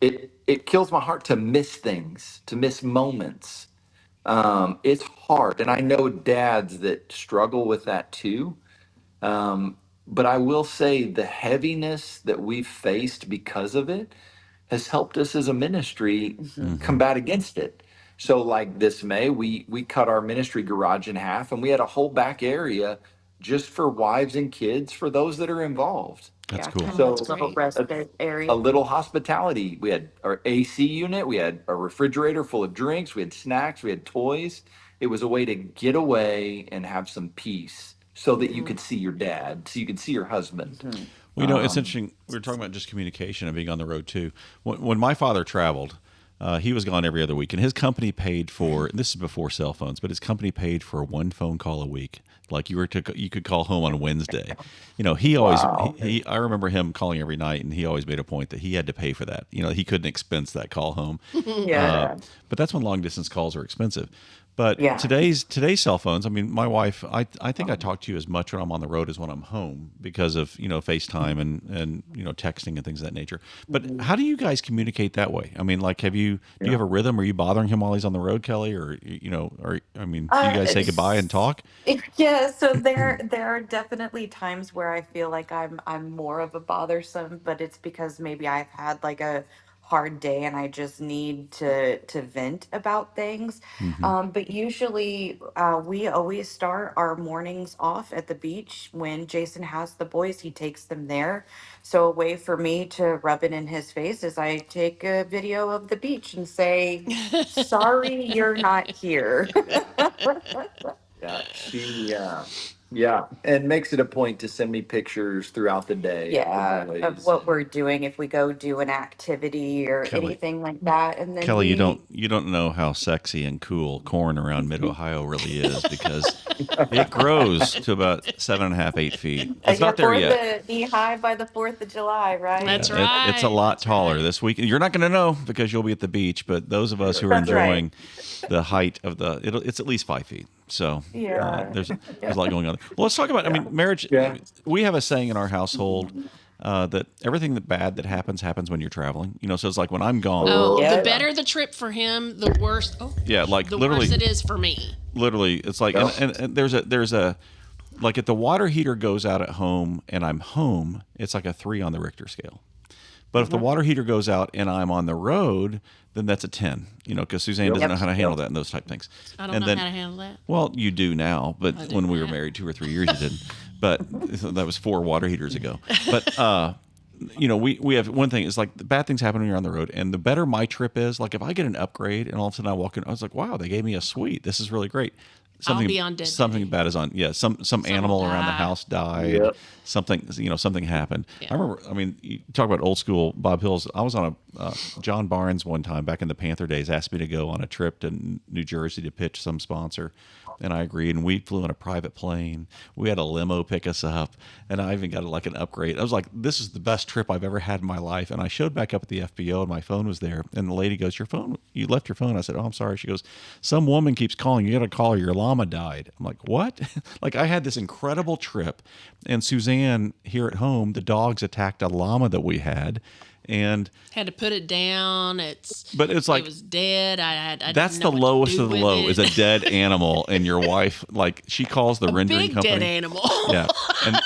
It kills my heart to miss things, to miss moments. It's hard, and I know dads that struggle with that too. But I will say the heaviness that we've faced because of it has helped us as a ministry Mm-hmm. combat against it. So like this May, we cut our ministry garage in half and we had a whole back area just for wives and kids for those that are involved. That's Yeah, cool. kind So of a little great. respite a area. little hospitality. We had our AC unit, we had a refrigerator full of drinks, we had snacks, we had toys. It was a way to get away and have some peace so that you could see your dad, so you could see your husband. Well, it's interesting. We were talking about just communication and being on the road too. When my father traveled, he was gone every other week, and his company paid for. This is before cell phones, but his company paid for one phone call a week. Like you could call home on a Wednesday. He always. Wow. I remember him calling every night, and he always made a point that he had to pay for that. He couldn't expense that call home. Yeah. But that's when long distance calls are expensive. But Yeah. today's cell phones, I mean, my wife, I think I talk to you as much when I'm on the road as when I'm home because of, FaceTime and texting and things of that nature. But how do you guys communicate that way? I mean, like, do you have a rhythm? Are you bothering him while he's on the road, Kelly? Or, do you guys say goodbye and talk? Yeah, so there are definitely times where I feel like I'm more of a bothersome, but it's because maybe I've had like a hard day and I just need to vent about things. Mm-hmm. But usually we always start our mornings off at the beach. When Jason has the boys, he takes them there. So a way for me to rub it in his face is I take a video of the beach and say, "Sorry, you're not here." Yeah, yeah, and makes it a point to send me pictures throughout the day Yeah, of the of boys. what we're doing if we go do an activity or Kelly. anything like that. And then Kelly, we you don't know how sexy and cool corn around Mid Ohio really is because it grows to about 7.5, 8 feet. It's not there yet. the knee high by the 4th of July, right? That's It's a right. lot That's taller right. this week. You're not going to know because you'll be at the beach. But those of us who are That's right. enjoying the height of it's at least 5 feet. So Yeah. there's a lot going on. Well, let's talk about. I mean, marriage. Yeah. We have a saying in our household that everything bad that happens when you're traveling. So it's like when I'm gone. Oh, Yeah. the better the trip for him, the worse. Oh, Yeah, like the literally, worse it is for me. literally, it's like, Yep. and there's a like if the water heater goes out at home and I'm home, it's like a 3 on the Richter scale. But if the water heater goes out and I'm on the road, then that's a 10. Because Suzanne doesn't know how to handle that and those type things. I don't and know then, how to handle that. Well, you do now, but do when we were now. married 2 or 3 years, you didn't. But that was 4 water heaters ago. But we have one thing. It's like the bad things happen when you're on the road, and the better my trip is. Like if I get an upgrade and all of a sudden I walk in, I was like, wow, they gave me a suite. This is really great. Something, be on dead something duty. bad is on. Yeah, some animal around the died. house died. Yep. Something happened. Yeah. I remember. I mean, you talk about old school Bob Hills. I was on a John Barnes one time back in the Panther days asked me to go on a trip to New Jersey to pitch some sponsor, and I agreed. And we flew in a private plane. We had a limo pick us up, and I even got like an upgrade. I was like, "This is the best trip I've ever had in my life." And I showed back up at the FBO, and my phone was there. And the lady goes, "Your phone? You left your phone?" I said, "Oh, I'm sorry." She goes, "Some woman keeps calling. You got to call her. Your llama died." I'm like, "What?" Like I had this incredible trip, and Suzanne here at home, the dogs attacked a llama that we had. And Had to put it down. but it's It like was dead. I didn't that's know the what to lowest do of the with low is a it. dead animal, and your wife, like, she calls the rendering Big dead company. animal. Yeah,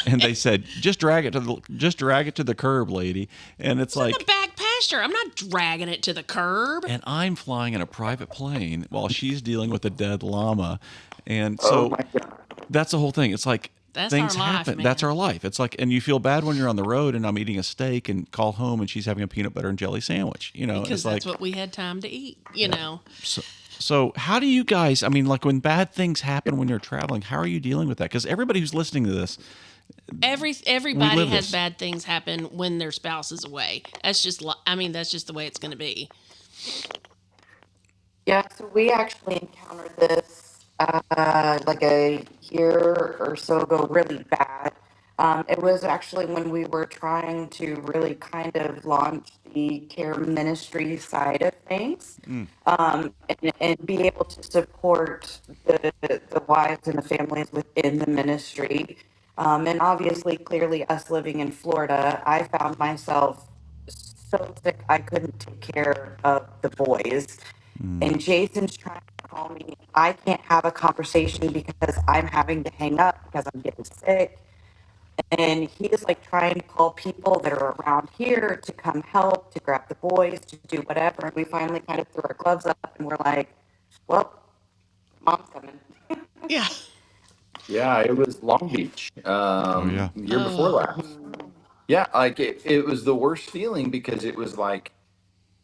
and they said just drag it to the curb, lady. And it's It's in like, the back pasture. I'm not dragging it to the curb. and I'm flying in a private plane while she's dealing with a dead llama, and Oh so my God. that's the whole thing. It's like That's things our life, happen. man. That's our life. It's like, and you feel bad when you're on the road and I'm eating a steak and call home and she's having a peanut butter and jelly sandwich. Because it's like, that's what we had time to eat, you know. so how do you guys? I mean, like when bad things happen when you're traveling, how are you dealing with that? Because everybody who's listening to this, Everybody live has this. bad things happen when their spouse is away. That's just that's just the way it's going to be. Yeah, so we actually encountered this like a year or so ago, really bad. It was actually when we were trying to really kind of launch the care ministry side of things, and be able to support the wives and the families within the ministry. And obviously, clearly, us living in Florida, I found myself so sick I couldn't take care of the boys. And Jason's trying to call me. I can't have a conversation because I'm having to hang up because I'm getting sick. And he is like trying to call people that are around here to come help, to grab the boys, to do whatever. And we finally kind of threw our gloves up and we're like, well, mom's coming. Yeah. Yeah, it was Long Beach, oh yeah, year before Oh. last. Yeah, like it was the worst feeling because it was like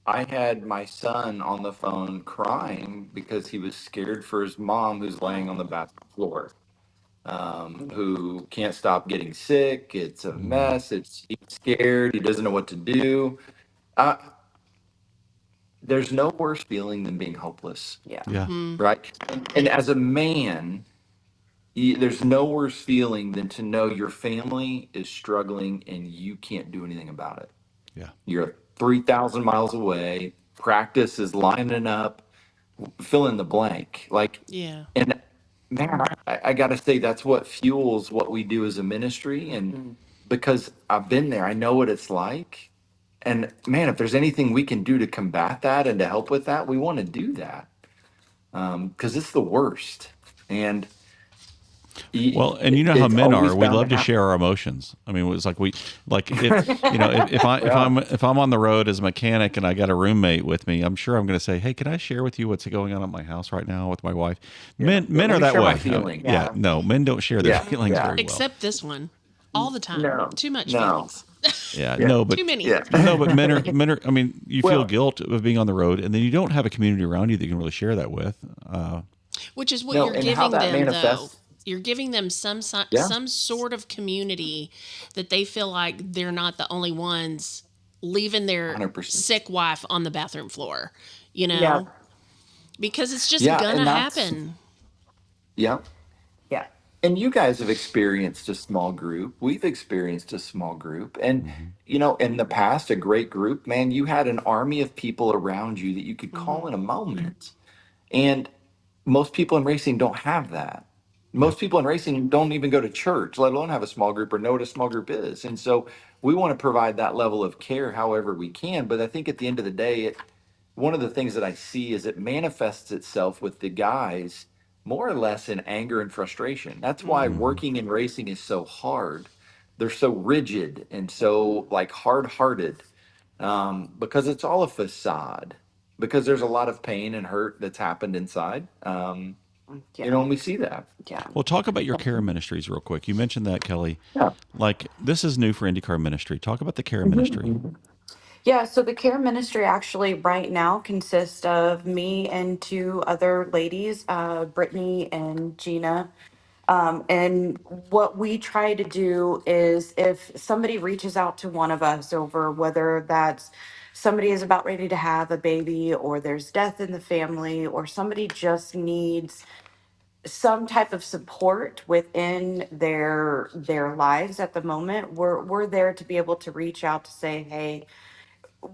I had my son on the phone crying because he was scared for his mom who's laying on the bathroom floor, who can't stop getting sick. It's a mess. He's scared. He doesn't know what to do. Uh, there's no worse feeling than being hopeless, Yeah. yeah, right? And as a man, there's no worse feeling than to know your family is struggling and you can't do anything about it. yeah. You're 3,000 miles away. Practice is lining up. Fill in the blank. Like, Yeah. and man, I got to say, that's what fuels what we do as a ministry. And because I've been there, I know what it's like. And man, if there's anything we can do to combat that and to help with that, we want to do that because it's the worst. And Well, and you know how it's men always are. We bound to love to happen. share our emotions. I mean, it was like Yeah. if I'm on the road as a mechanic and I got a roommate with me, I'm sure I'm going to say, "Hey, can I share with you what's going on at my house right now with my wife?" Men Let are me that share my way. feeling. Yeah, Yeah. no, men don't share their Yeah. feelings Yeah. very well. Except this one. All the time. No. Too much No. feelings. Yeah, Yeah. no, but Too many. Yeah. men are. I mean, you feel Well, guilt of being on the road, and then you don't have a community around you that you can really share that with. Which is what no, you're and how giving that them, though. manifests. You're giving them Yeah. some sort of community that they feel like they're not the only ones leaving their 100%. sick wife on the bathroom floor, you Yeah. know? Because it's just Yeah. gonna And that's, happen. yeah. Yeah. And you guys have experienced a small group. We've experienced a small group. And, in the past, a great group, man, you had an army of people around you that you could call in a moment. And most people in racing don't have that. Yeah, Most people in racing don't even go to church, let alone have a small group or know what a small group is. And so we want to provide that level of care however we can. But I think at the end of the day, one of the things that I see is it manifests itself with the guys more or less in anger and frustration. That's why working in racing is so hard. They're so rigid and so like hard-hearted, because it's all a facade. Because there's a lot of pain and hurt that's happened inside, Yeah. and we see that. Yeah. well, talk about your care ministries real quick. You mentioned that, Kelly. Yeah. Like, this is new for INDYCAR Ministry. Talk about the care ministry. Yeah, so the care ministry actually right now consists of me and two other ladies, Brittany and Gina. And what we try to do is if somebody reaches out to one of us over whether that's somebody is about ready to have a baby or there's death in the family or somebody just needs some type of support within their lives at the moment, we're there to be able to reach out to say, hey,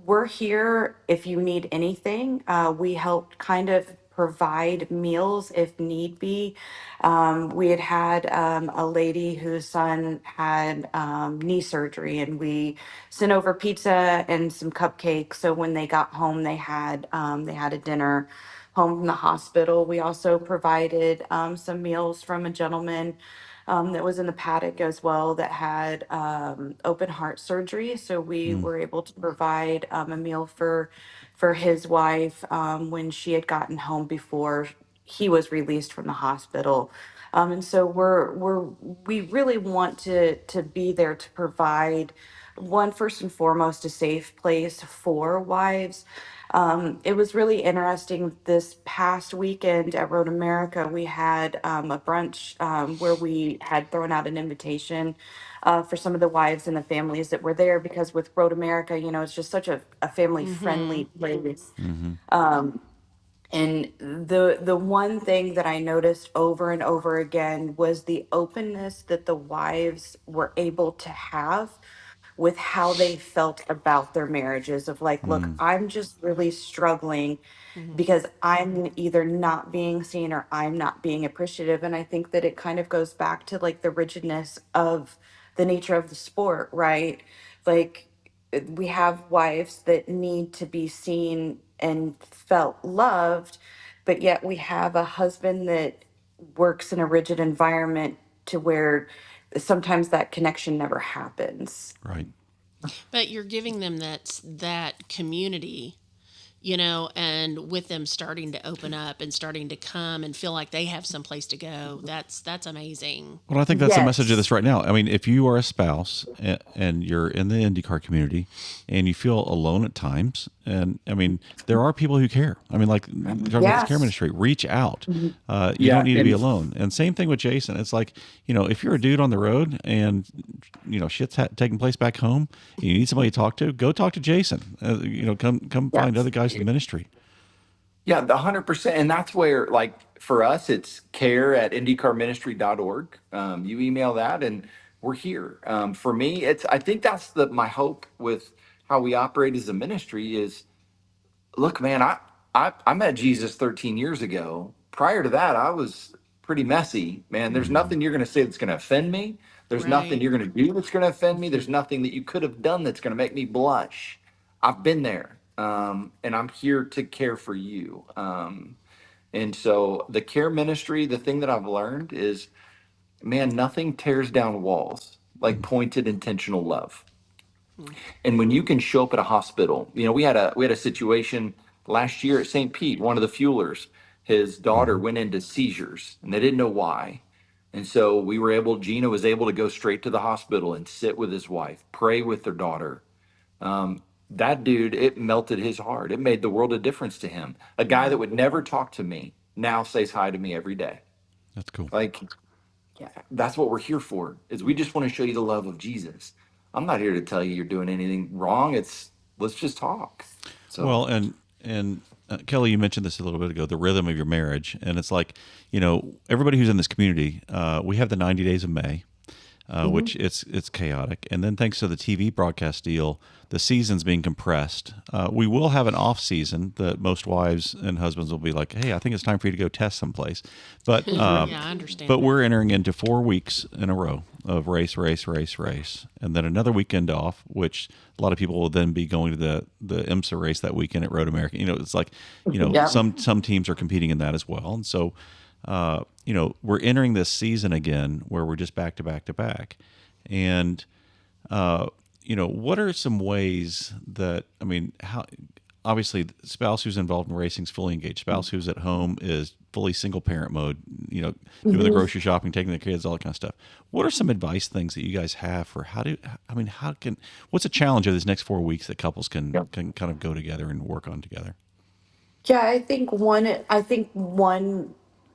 we're here if you need anything. We help kind of provide meals if need be. We had a lady whose son had knee surgery, and we sent over pizza and some cupcakes. So when they got home, they had a dinner home from the hospital. We also provided some meals from a gentleman that was in the paddock as well that had open heart surgery. So we Mm, were able to provide a meal for his wife when she had gotten home before he was released from the hospital. And so we really want to be there to provide one, first and foremost, a safe place for wives. It was really interesting this past weekend at Road America. We had a brunch where we had thrown out an invitation for some of the wives and the families that were there, because with Road America, it's just such a family Mm-hmm. friendly place. hmm And the one thing that I noticed over and over again was the openness that the wives were able to have with how they felt about their marriages, of like, look, mm, I'm just really struggling Mm-hmm. because I'm either not being seen or I'm not being appreciative. And I think that it kind of goes back to like the rigidness of the nature of the sport, right? Like, we have wives that need to be seen and felt loved, but yet we have a husband that works in a rigid environment to where sometimes that connection never happens. right. But you're giving them that community, and with them starting to open up and starting to come and feel like they have some place to go. That's amazing. Well, I think that's the message of this Yes. right now. I mean, if you are a spouse and you're in the IndyCar community and you feel alone at times, and I mean, there are people who care. I mean, like you're talking about this care Yes. ministry, reach out. You don't Yeah, need to be and alone. And same thing with Jason. It's like, if you're a dude on the road and, shit's taking place back home and you need somebody to talk to, go talk to Jason. Come find other Yes. guys in the ministry. yeah, the 100%. And that's where, like, for us, it's care@indycarministry.org. You email that and we're here. For me, I think that's my hope with how we operate as a ministry is, look, man, I met Jesus 13 years ago. Prior to that, I was pretty messy, man. There's Hmm nothing you're going to say that's going to offend me. There's nothing Right. you're going to do that's going to offend me. There's nothing that you could have done that's going to make me blush. I've been there, and I'm here to care for you. And so the care ministry, the thing that I've learned is, man, nothing tears down walls like pointed intentional love. Mm. And when you can show up at a hospital, we had a situation last year at St. Pete. One of the fuelers, his daughter hmm went into seizures, and they didn't know why. And so Gina was able to go straight to the hospital and sit with his wife, pray with their daughter. That dude, it melted his heart. It made the world a difference to him. A guy that Mm. would never talk to me now says hi to me every day. That's cool. Like, yeah, that's what we're here for. Is we just want to show you the love of Jesus. I'm not here to tell you you're doing anything wrong. It's let's just talk. So Well, and Kelly, you mentioned this a little bit ago, the rhythm of your marriage, and it's like, everybody who's in this community, we have the 90 days of May, Mhm. which it's chaotic, and then thanks to the TV broadcast deal, the season's being compressed. We will have an off season that most wives and husbands will be like, hey, I think it's time for you to go test someplace, but Yeah, I understand but that. we're entering into 4 weeks in a row of race, race, race, race, and then another weekend off, which a lot of people will then be going to the IMSA race that weekend at Road America. It's like, Yeah. some teams are competing in that as well, and so we're entering this season again where we're just back to back to back, and what are some ways that I mean, how obviously the spouse who's involved in racing is fully engaged. Spouse who's at home is fully single parent mode. Doing the Mhm. grocery shopping, taking the kids, all that kind of stuff. What are some advice things that you guys have for what's a challenge of these next 4 weeks that couples can kind of go together and work on together? Yeah, I think one,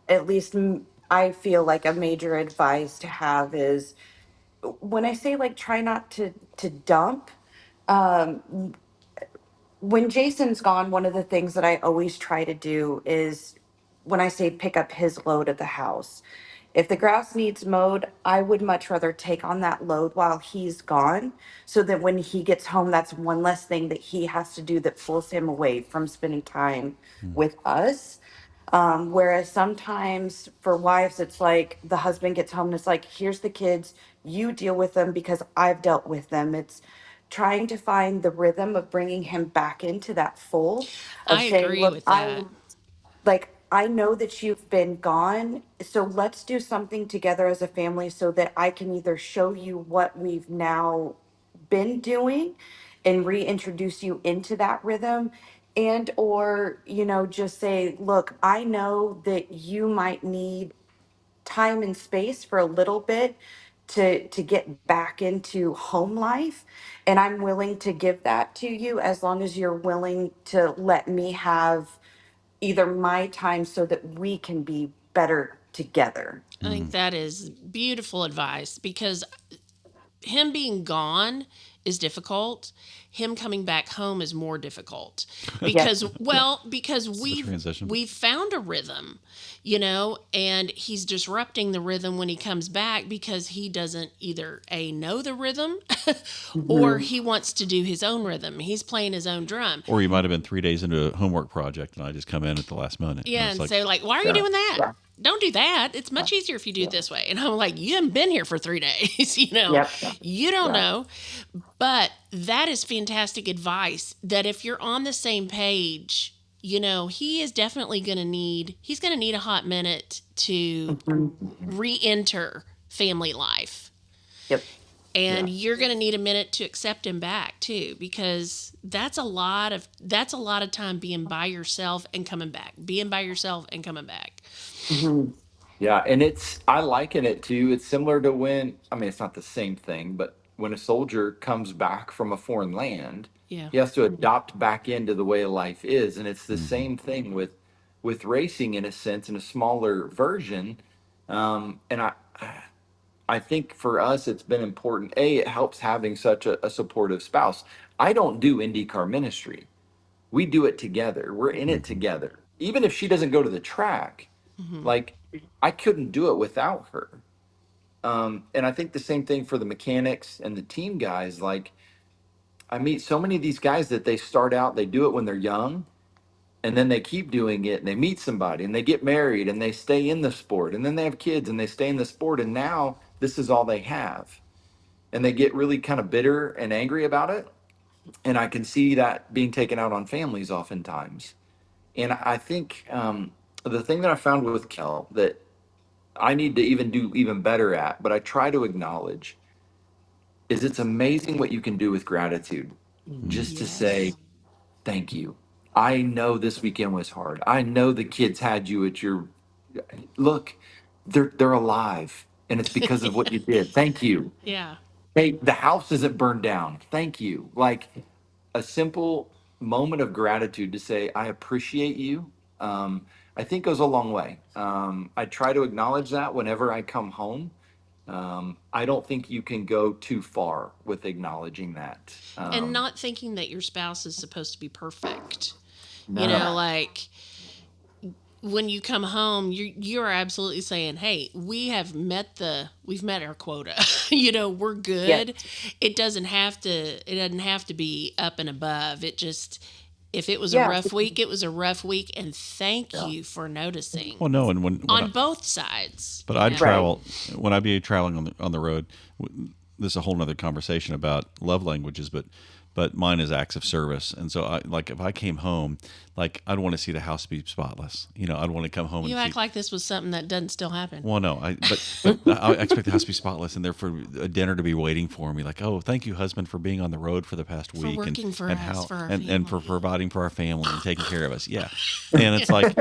at least I feel like a major advice to have is when I say like try not to dump. Um, when Jason's gone, one of the things that I always try to do is when I say pick up his load at the house. If the grass needs mowed, I would much rather take on that load while he's gone so that when he gets home, that's one less thing that he has to do that pulls him away from spending time with us. Whereas sometimes for wives, it's like the husband gets home and it's like, here's the kids, you deal with them because I've dealt with them. It's trying to find the rhythm of bringing him back into that fold of I saying, agree look, with that. I know that you've been gone, so let's do something together as a family so that I can either show you what we've now been doing and reintroduce you into that rhythm, and or just say, look, I know that you might need time and space for a little bit to get back into home life, and I'm willing to give that to you as long as you're willing to let me have either my time so that we can be better together. I think that is beautiful advice because him being gone is difficult. Him coming back home is more difficult because Yes. because It's the transition. we've found a rhythm, and he's disrupting the rhythm when he comes back because he doesn't either know the rhythm or Mhm. he wants to do his own rhythm. He's playing his own drum. Or you might have been 3 days into a homework project, and I just come in at the last minute. And Yeah, it's and like, so like, why are you Yeah. doing that? Yeah. Don't do that. It's much easier if you do it this way. And I'm like, you haven't been here for 3 days, Yep. you don't Yeah. know. But that is fantastic advice that if you're on the same page, he is definitely he's going to need a hot minute to Mhm. re-enter family life. Yep. And Yeah. you're going to need a minute to accept him back too, because that's a lot of time being by yourself and coming back, being by yourself and coming back. Mhm. Yeah, and I liken it to, it's similar to when, I mean, it's not the same thing, but when a soldier comes back from a foreign land, Yeah. he has to adopt back into the way life is, and it's the mhm. same thing with racing in a sense, in a smaller version. And I think for us, it's been important. It helps having such a supportive spouse. I don't do IndyCar ministry. We do it together. We're in it Mhm. together. Even if she doesn't go to the track, Hmm. like I couldn't do it without her. And I think the same thing for the mechanics and the team guys. Like I meet so many of these guys that they start out, they do it when they're young, and then they keep doing it and they meet somebody and they get married and they stay in the sport and then they have kids and they stay in the sport and now this is all they have. And they get really kind of bitter and angry about it. And I can see that being taken out on families oftentimes. And I think the thing that I found with Kel that I need to even do even better at, but I try to acknowledge, is it's amazing what you can do with gratitude. Mhm. Just to say, Yes. thank you. I know this weekend was hard. I know the kids had you at your look, they're alive. And it's because of what you did. Thank you. Yeah. Hey, the house isn't burned down. Thank you. Like a simple moment of gratitude to say, I appreciate you. I think goes a long way. I try to acknowledge that whenever I come home. I don't think you can go too far with acknowledging that. And not thinking that your spouse is supposed to be perfect. No, Like when you come home, you're absolutely saying, "Hey, we've met our quota. We're Yes. good. It doesn't have to be up and above. It just if it was a Yeah. rough week, it was a rough week, and thank yeah, you for noticing Well, no, and when on both sides. but I'd Right. travel when I'd be traveling on the road. This is a whole nother conversation about love languages, but mine is acts of service. And so I like if I came home, like I'd want to see the house be spotless. I'd want to come home You and see. act like this was something that doesn't still happen. Well, no, but I expect the house to be spotless, and therefore a dinner to be waiting for me. Like, oh, thank you, husband, for being on the road for the past For week, working for and us, how for our and for family. providing for our family and taking care of us. Yeah, and it's like,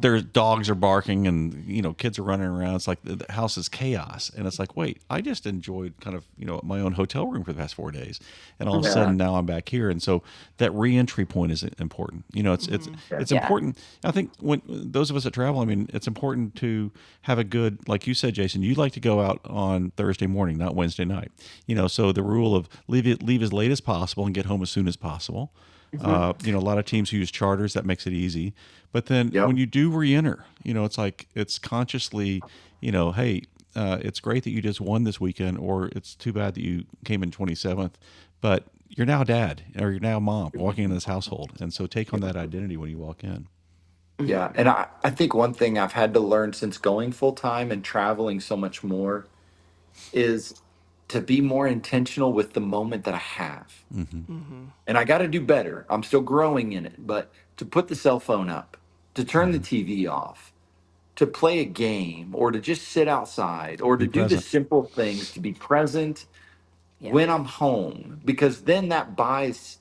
there's dogs are barking, and kids are running around. It's like the house is chaos, and it's like, wait, I just enjoyed kind of my own hotel room for the past 4 days, and all of a yeah, sudden now I'm back here, and so that reentry point is important. Hmm. It's Yeah. important. I think when those of us that travel, I mean, it's important to have a good, like you said, Jason. You like to go out on Thursday morning, not Wednesday night. So the rule of leave as late as possible and get home as soon as possible. Mhm. A lot of teams who use charters, that makes it easy. But then yep, when you do re-enter, it's like it's consciously, hey, it's great that you just won this weekend, or it's too bad that you came in 27th, but you're now dad or you're now mom walking in this household, and so take on that identity when you walk in. Yeah. And I think one thing I've had to learn since going full time and traveling so much more is to be more intentional with the moment that I have. Mm-hmm. Mm-hmm. And I got to do better. I'm still growing in it, but to put the cell phone up, to turn the Mm-hmm. TV off, to play a game, or to just sit outside, or to Be do the present. simple things, to be present Yeah. when I'm home, because then that buys,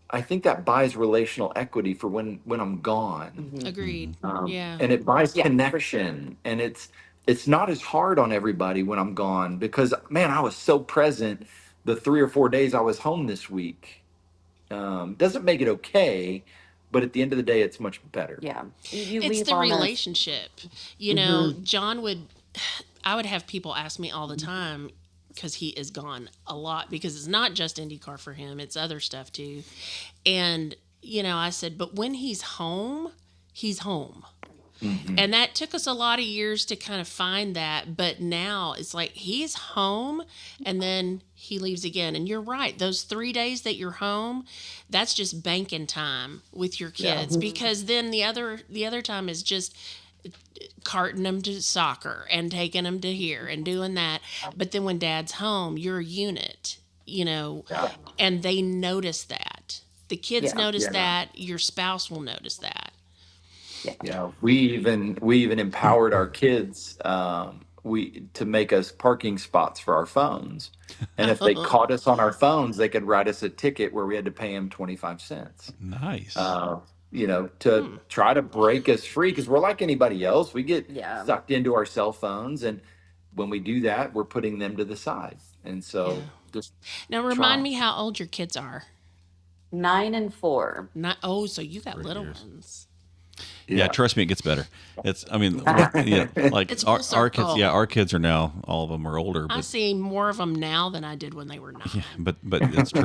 I think that buys relational equity for when I'm gone. Mhm. Mm-hmm. Agreed. Yeah. And it buys Yeah, for sure. connection, and it's not as hard on everybody when I'm gone, because man, I was so present the 3 or 4 days I was home this week. Doesn't make it okay, but at the end of the day, it's much better. Yeah. You It's leave the on a. relationship. Mhm. John would, I would have people ask me all the time because he is gone a lot because it's not just IndyCar for him, it's other stuff too. And, I said, but when he's home, he's home. Hmm. And that took us a lot of years to kind of find that. But now it's like he's home and then he leaves again. And you're right. Those 3 days that you're home, that's just banking time with your Yeah. kids because then the other time is just carting them to soccer and taking them to here and doing that. But then when dad's home, you're a unit, Yeah. and they notice that. The kids Yeah. notice Yeah. that. Your spouse will notice that. Yeah. Yeah, we even empowered our kids, we to make us parking spots for our phones, and if they caught us on our phones, they could write us a ticket where we had to pay them 25 cents. Nice. Uh, to Hmm. try to break us free, because we're like anybody else. We get Yeah. sucked into our cell phones, and when we do that, we're putting them to the side. And so Yeah. just Now remind try. me how old your kids are. 9 and 4. Not oh, so you got Great little years. ones. Yeah, Yeah. trust me, it gets better. I mean, what, yeah, like It's full our kids, yeah, circle. our kids are now, all of them are older, I but see more of them now than I did when they were yeah, 9. but it's true.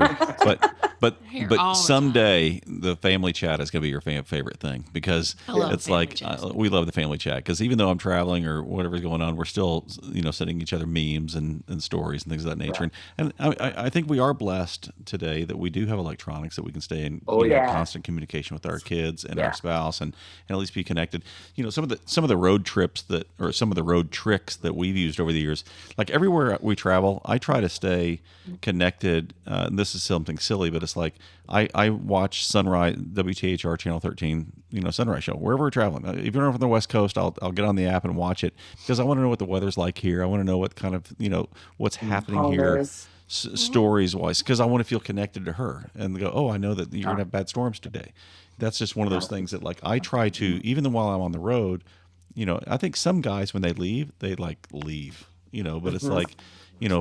But Here but all the time. someday the family chat is going to be your favorite thing because I love it's family like chats. we love the family chat because even though I'm traveling or whatever's going on, we're still sending each other memes and stories and things of that nature. Yeah. And I think we are blessed today that we do have electronics that we can stay in Oh yeah. Yeah. constant communication with our kids and our Yeah. spouse and at least be connected. Some of the road trips that or some of the road tricks that we've used over the years, like everywhere we travel, I try to stay connected. And this is something silly, but it's like I watch Sunrise WTHR Channel 13, Sunrise show wherever we're traveling. If you're over on the West Coast, I'll get on the app and watch it because I want to know what the weather's like here. I want to know what kind of what's happening here. Homeless. Stories wise, because I want to feel connected to her and go, oh, I know that you're Yeah. gonna have bad storms today. That's just one of those Yeah. things that like I try to, even while I'm on the road, I think some guys when they leave, they like leave, but it's Mhm. like,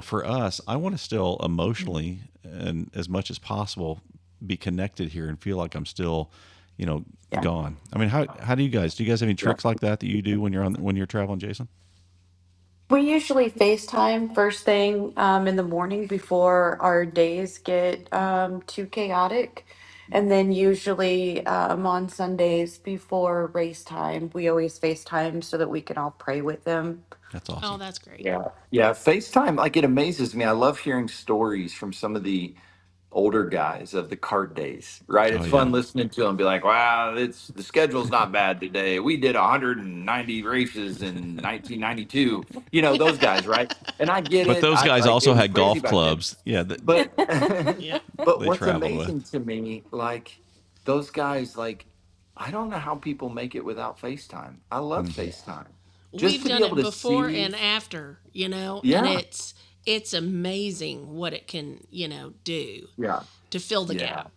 for us, I want to still emotionally and as much as possible be connected here and feel like I'm still, Yeah. gone. I mean, how do you guys have any Yeah. tricks like that you do when you're traveling, Jason? We usually FaceTime first thing in the morning before our days get too chaotic. And then usually on Sundays before race time, we always FaceTime so that we can all pray with them. That's Oh, awesome. that's great. Yeah. Yeah. FaceTime, like it amazes me. I love hearing stories from some of the older guys of the kart days, right? Oh It's yeah. fun listening to them be like, wow, it's the schedule's not bad today. We did 190 races in 1992. Those guys, right? And I get But it. those I guys like it also was had crazy golf back then. clubs. Yeah, But Yeah. but they what's traveled with. amazing to me, like those guys, like I don't know how people make it without FaceTime. I love Hmm. FaceTime. Just We've to be done able it to before see, and after, and yeah, it's amazing what it can, do yeah, to fill the yeah. gap.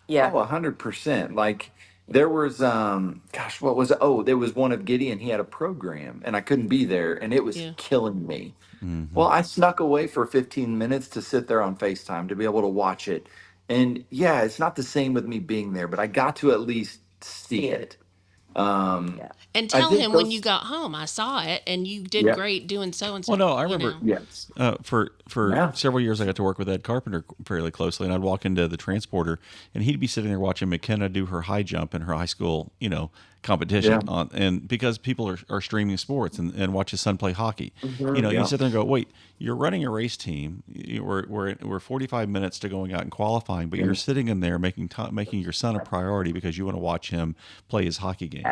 Yeah. Oh, 100%. Like there was gosh, what was it? Oh, there was one of Gideon. He had a program and I couldn't be there and it was Yeah. killing me. Hmm. Well, I snuck away for 15 minutes to sit there on FaceTime to be able to watch it. And yeah, it's not the same with me being there, but I got to at least see See it. it. Um Yeah. And I tell think him when you those got home, I saw it and you did yeah, great doing so and Well, so, no, I remember yes. for Yeah. several years I got to work with Ed Carpenter fairly closely, and I'd walk into the transporter, and he'd be sitting there watching McKenna do her high jump in her high school, competition Yeah. on, and because people are streaming sports and watch his son play hockey. You Yeah. sit there and go, wait, you're running a race team. We're 45 minutes to going out and qualifying, but you're sitting in there making your son a priority because you want to watch him play his hockey game.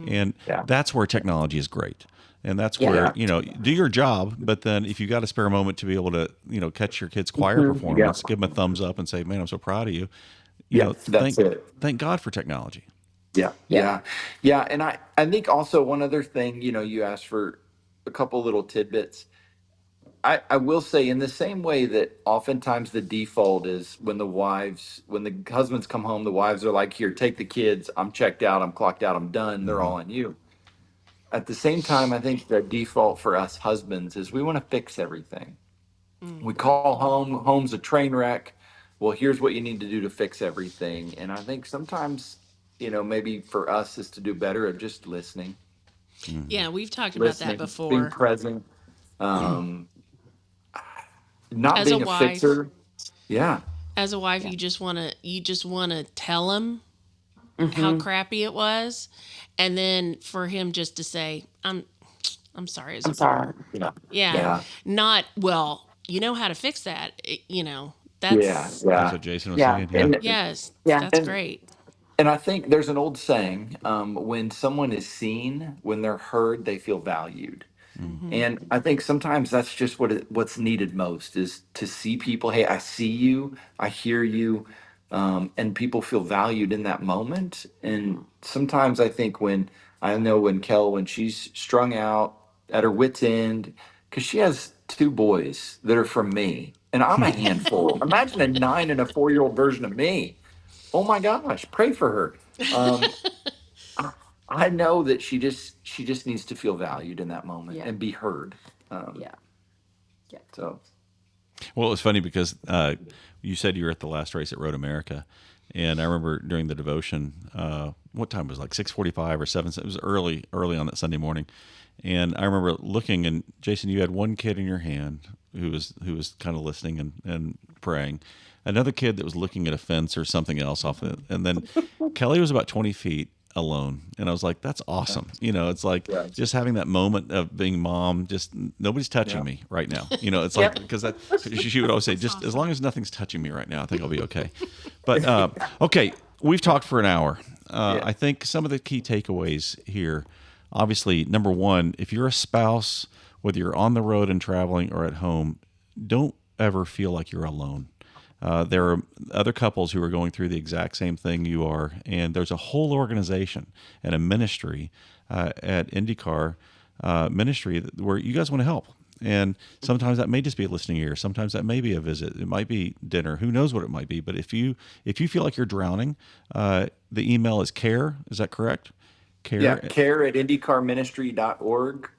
And Yeah. that's where technology is great. And that's Yeah. where, do your job, but then if you got a spare moment to be able to, catch your kid's choir performance, give them a thumbs up and say, man, I'm so proud of you. Yeah. That's Thank it. thank God for technology. Yeah, Yeah. yeah. And I think also one other thing, you asked for a couple little tidbits. I will say in the same way that oftentimes the default is when the husbands come home, the wives are like, here, take the kids. I'm checked out. I'm clocked out. I'm done. They're all on you. At the same time, I think the default for us husbands is we want to fix everything. We call home's a train wreck. Well, here's what you need to do to fix everything. And I think sometimes, maybe for us is to do better at just Yeah, we've talked about that listening, being before. present, um, not As a being a wife, fixer. Yeah. Yeah. you just want to tell him how Mm-hmm. crappy it was, and then for him just to say, I'm sorry as a I'm sorry. part. Yeah. Yeah, Yeah. not well. You know how to fix that. Yeah. That's That's Yeah. what Jason was Yeah. saying. Yeah. And yes, Yeah. that's and great. and I think there's an old saying, when someone is seen, when they're heard, they feel valued. Hmm. And I think sometimes that's just what's needed most is to see people. Hey, I see you, I hear you, and people feel valued in that moment. And sometimes I think when Kel, when she's strung out at her wits' end, because she has two boys that are from me, and I'm a handful. Imagine a 9 and a 4-year-old version of me. Oh my gosh, pray for her. Um, I know that she just needs to feel valued in that moment Yeah. and be heard. Um, Yeah. Yeah. so Well, it was funny because you said you were at the last race at Road America, and I remember during the devotion, what time was it, like 6:45 or 7? It was early on that Sunday morning, and I remember looking, and Jason, you had one kid in your hand who was kind of listening and praying, another kid that was looking at a fence or something else off it, and then Kelly was about 20 feet alone, and I was like, that's awesome. It's like yeah, just having that moment of being mom, just nobody's touching yeah, me right now. It's like, Yep. because that she would always say, just as long as nothing's touching me right now, I think I'll be okay. But okay, we've talked for an hour. yeah, I think some of the key takeaways here, obviously, number one, if you're a spouse, whether you're on the road and traveling or at home, don't ever feel like you're alone. There are other couples who are going through the exact same thing you are, and there's a whole organization and a ministry at INDYCAR Ministry where you guys want to help. And sometimes that may just be a listening ear. Sometimes that may be a visit. It might be dinner. Who knows what it might be? But if you feel like you're drowning, the email is care. Is that correct? yeah. Care. Care at INDYCARMinistry.org,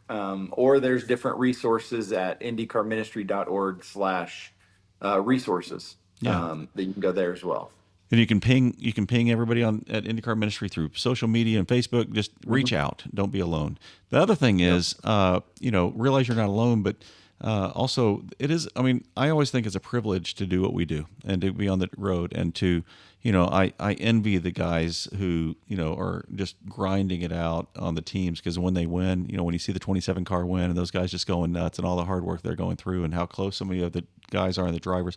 or there's different resources at INDYCARMinistry.org/resources, Yeah. that you can go there as well. And you can ping everybody on at IndyCar Ministry through social media and Facebook. Just reach out. Don't be alone. The other thing is, realize you're not alone, but also it is. I mean, I always think it's a privilege to do what we do and to be on the road and to, I envy the guys who are just grinding it out on the teams because when they win, when you see the 27 car win and those guys just going nuts and all the hard work they're going through and how close so many of the guys are and the drivers,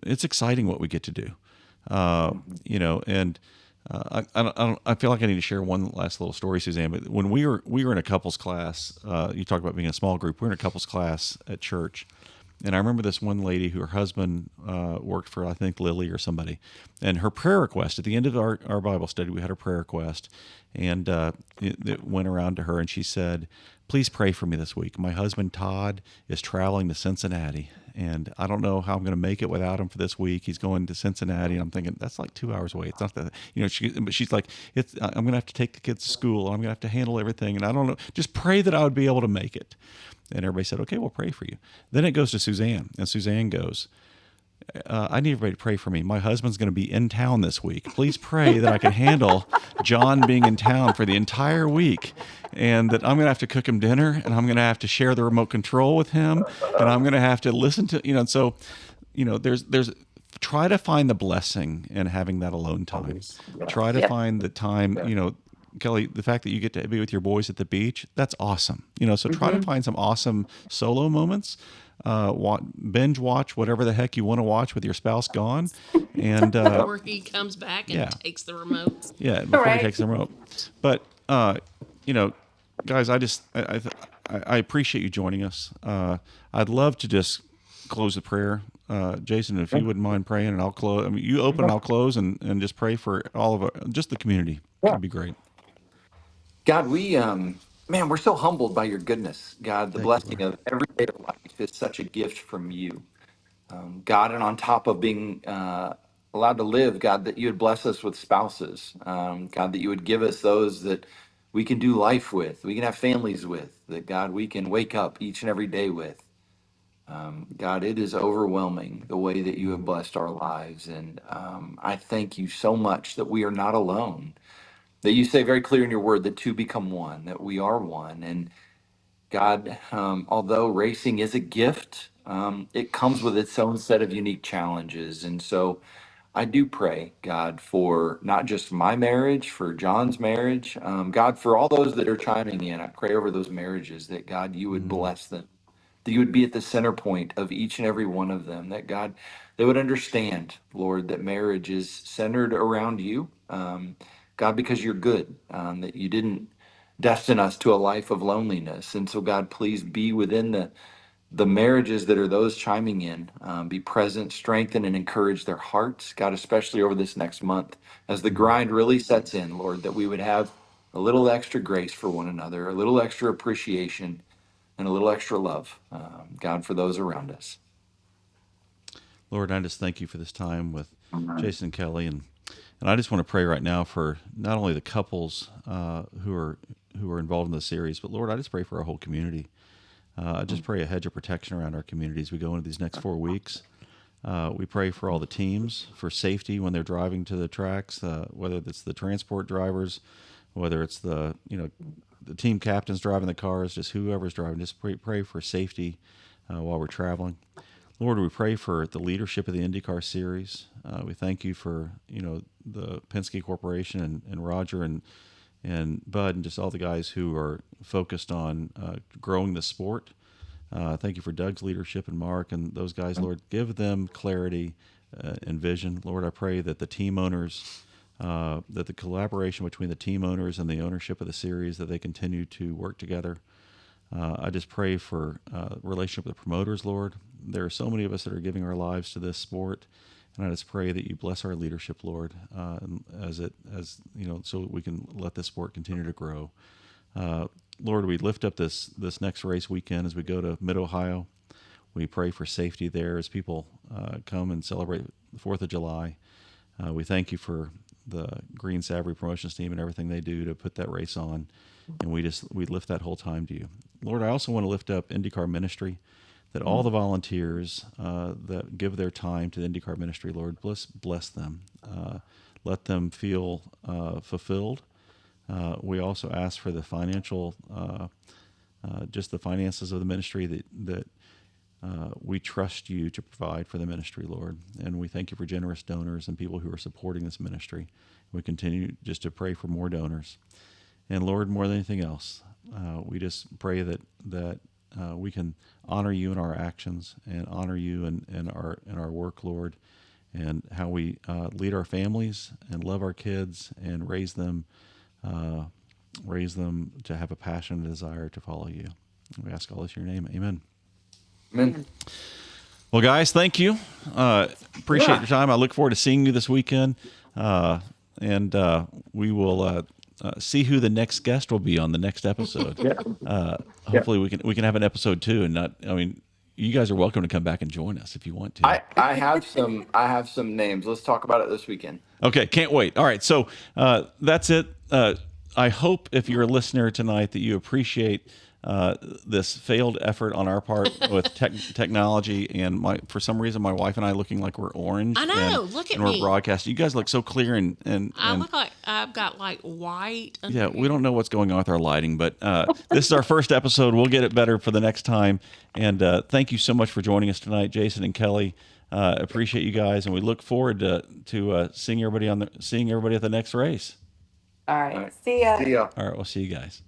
it's exciting what we get to do. And I feel like I need to share one last little story, Suzanne. But when we were in a couples class, you talked about being in a small group. We were in a couples class at church, and I remember this one lady who her husband worked for, I think, Lily or somebody, and her prayer request at the end of our Bible study, we had her prayer request, and it went around to her, and she said, "Please pray for me this week. My husband Todd is traveling to Cincinnati, and I don't know how I'm going to make it without him for this week. He's going to Cincinnati." And I'm thinking, that's like 2 hours away. It's not that, but she's like, I'm going to have to take the kids to school. I'm going to have to handle everything. And I don't know, just pray that I would be able to make it. And everybody said, okay, we'll pray for you. Then it goes to Suzanne, and Suzanne goes, I need everybody to pray for me. My husband's going to be in town this week. Please pray that I can handle John being in town for the entire week, and that I'm going to have to cook him dinner, and I'm going to have to share the remote control with him, and I'm going to have to listen to, and so, there's try to find the blessing in having that alone time. Yeah. Try to Yep. find the time, Kelly, the fact that you get to be with your boys at the beach, that's awesome. So try to find some awesome solo moments. Binge watch whatever the heck you want to watch with your spouse gone, and Before he comes back and takes the remote. yeah, before he Right. takes the remote. But guys, I appreciate you joining us. I'd love to just close the prayer. Jason, if you wouldn't mind praying, and I'll close. I mean, you open and I'll close, and just pray for all of just the community. That'd be great. God, we're so humbled by your goodness. God, the Thank you, blessing Lord. of everyday life is such a gift from you. God, and on top of being allowed to live, God, that you would bless us with spouses. God, that you would give us those that we can do life with, we can have families with, that God, we can wake up each and every day with. God, it is overwhelming the way that you have blessed our lives. And I thank you so much that we are not alone, that you say very clear in your word that two become one, that we are one. And God, although racing is a gift, it comes with its own set of unique challenges. And so I do pray, God, for not just my marriage, for John's marriage, God, for all those that are chiming in. I pray over those marriages that, God, you would bless them, that you would be at the center point of each and every one of them, that, God, they would understand, Lord, that marriage is centered around you, God, because you're good, that you didn't destine us to a life of loneliness. And so, God, please be within the marriages that are those chiming in, be present, strengthen, and encourage their hearts, God, especially over this next month as the grind really sets in, Lord, that we would have a little extra grace for one another, a little extra appreciation, and a little extra love, God, for those around us. Lord, I just thank you for this time with Jason and Kelly, and I just want to pray right now for not only the couples who are involved in the series, but Lord, I just pray for our whole community. I just pray a hedge of protection around our community as we go into these next 4 weeks. We pray for all the teams for safety when they're driving to the tracks, whether it's the transport drivers, whether it's the team captains driving the cars, just whoever's driving. Just pray for safety while we're traveling. Lord, we pray for the leadership of the INDYCAR series. We thank you for the Penske Corporation and Roger and Bud and just all the guys who are focused on growing the sport. Thank you for Doug's leadership and Mark and those guys, Lord. Give them clarity and vision. Lord, I pray that the team owners, that the collaboration between the team owners and the ownership of the series, that they continue to work together. I just pray for relationship with the promoters, Lord. There are so many of us that are giving our lives to this sport, and I just pray that you bless our leadership, Lord, so we can let this sport continue to grow. Lord, we lift up this next race weekend as we go to Mid-Ohio. We pray for safety there as people come and celebrate the 4th of July. We thank you for the Green Savory promotions team and everything they do to put that race on. And we lift that whole time to you. Lord, I also want to lift up INDYCAR Ministry, that all the volunteers that give their time to the INDYCAR Ministry, Lord, bless them. Let them feel fulfilled. We also ask for the financial, just the finances of the ministry that we trust you to provide for the ministry, Lord. And we thank you for generous donors and people who are supporting this ministry. We continue just to pray for more donors. And Lord, more than anything else, we just pray that we can honor you in our actions and honor you in our work, Lord, and how we lead our families and love our kids and raise them to have a passion and desire to follow you. We ask all this in your name. Amen. Amen. Well, guys, thank you. Appreciate your time. I look forward to seeing you this weekend, and we will see who the next guest will be on the next episode. Hopefully, we can have an episode 2, and not. I mean, you guys are welcome to come back and join us if you want to. I have some names. Let's talk about it this weekend. Okay, can't wait. All right, so that's it. I hope if you're a listener tonight that you appreciate this failed effort on our part with technology, and for some reason my wife and I looking like we're orange. I know. Look at me. We're broadcasting. You guys look so clear and I look like I've got like white. Yeah, we don't know what's going on with our lighting, but this is our first episode. We'll get it better for the next time. And thank you so much for joining us tonight, Jason and Kelly. Appreciate you guys, and we look forward to seeing everybody at the next race. All All right. right. See ya. See ya. All right, we'll see you guys.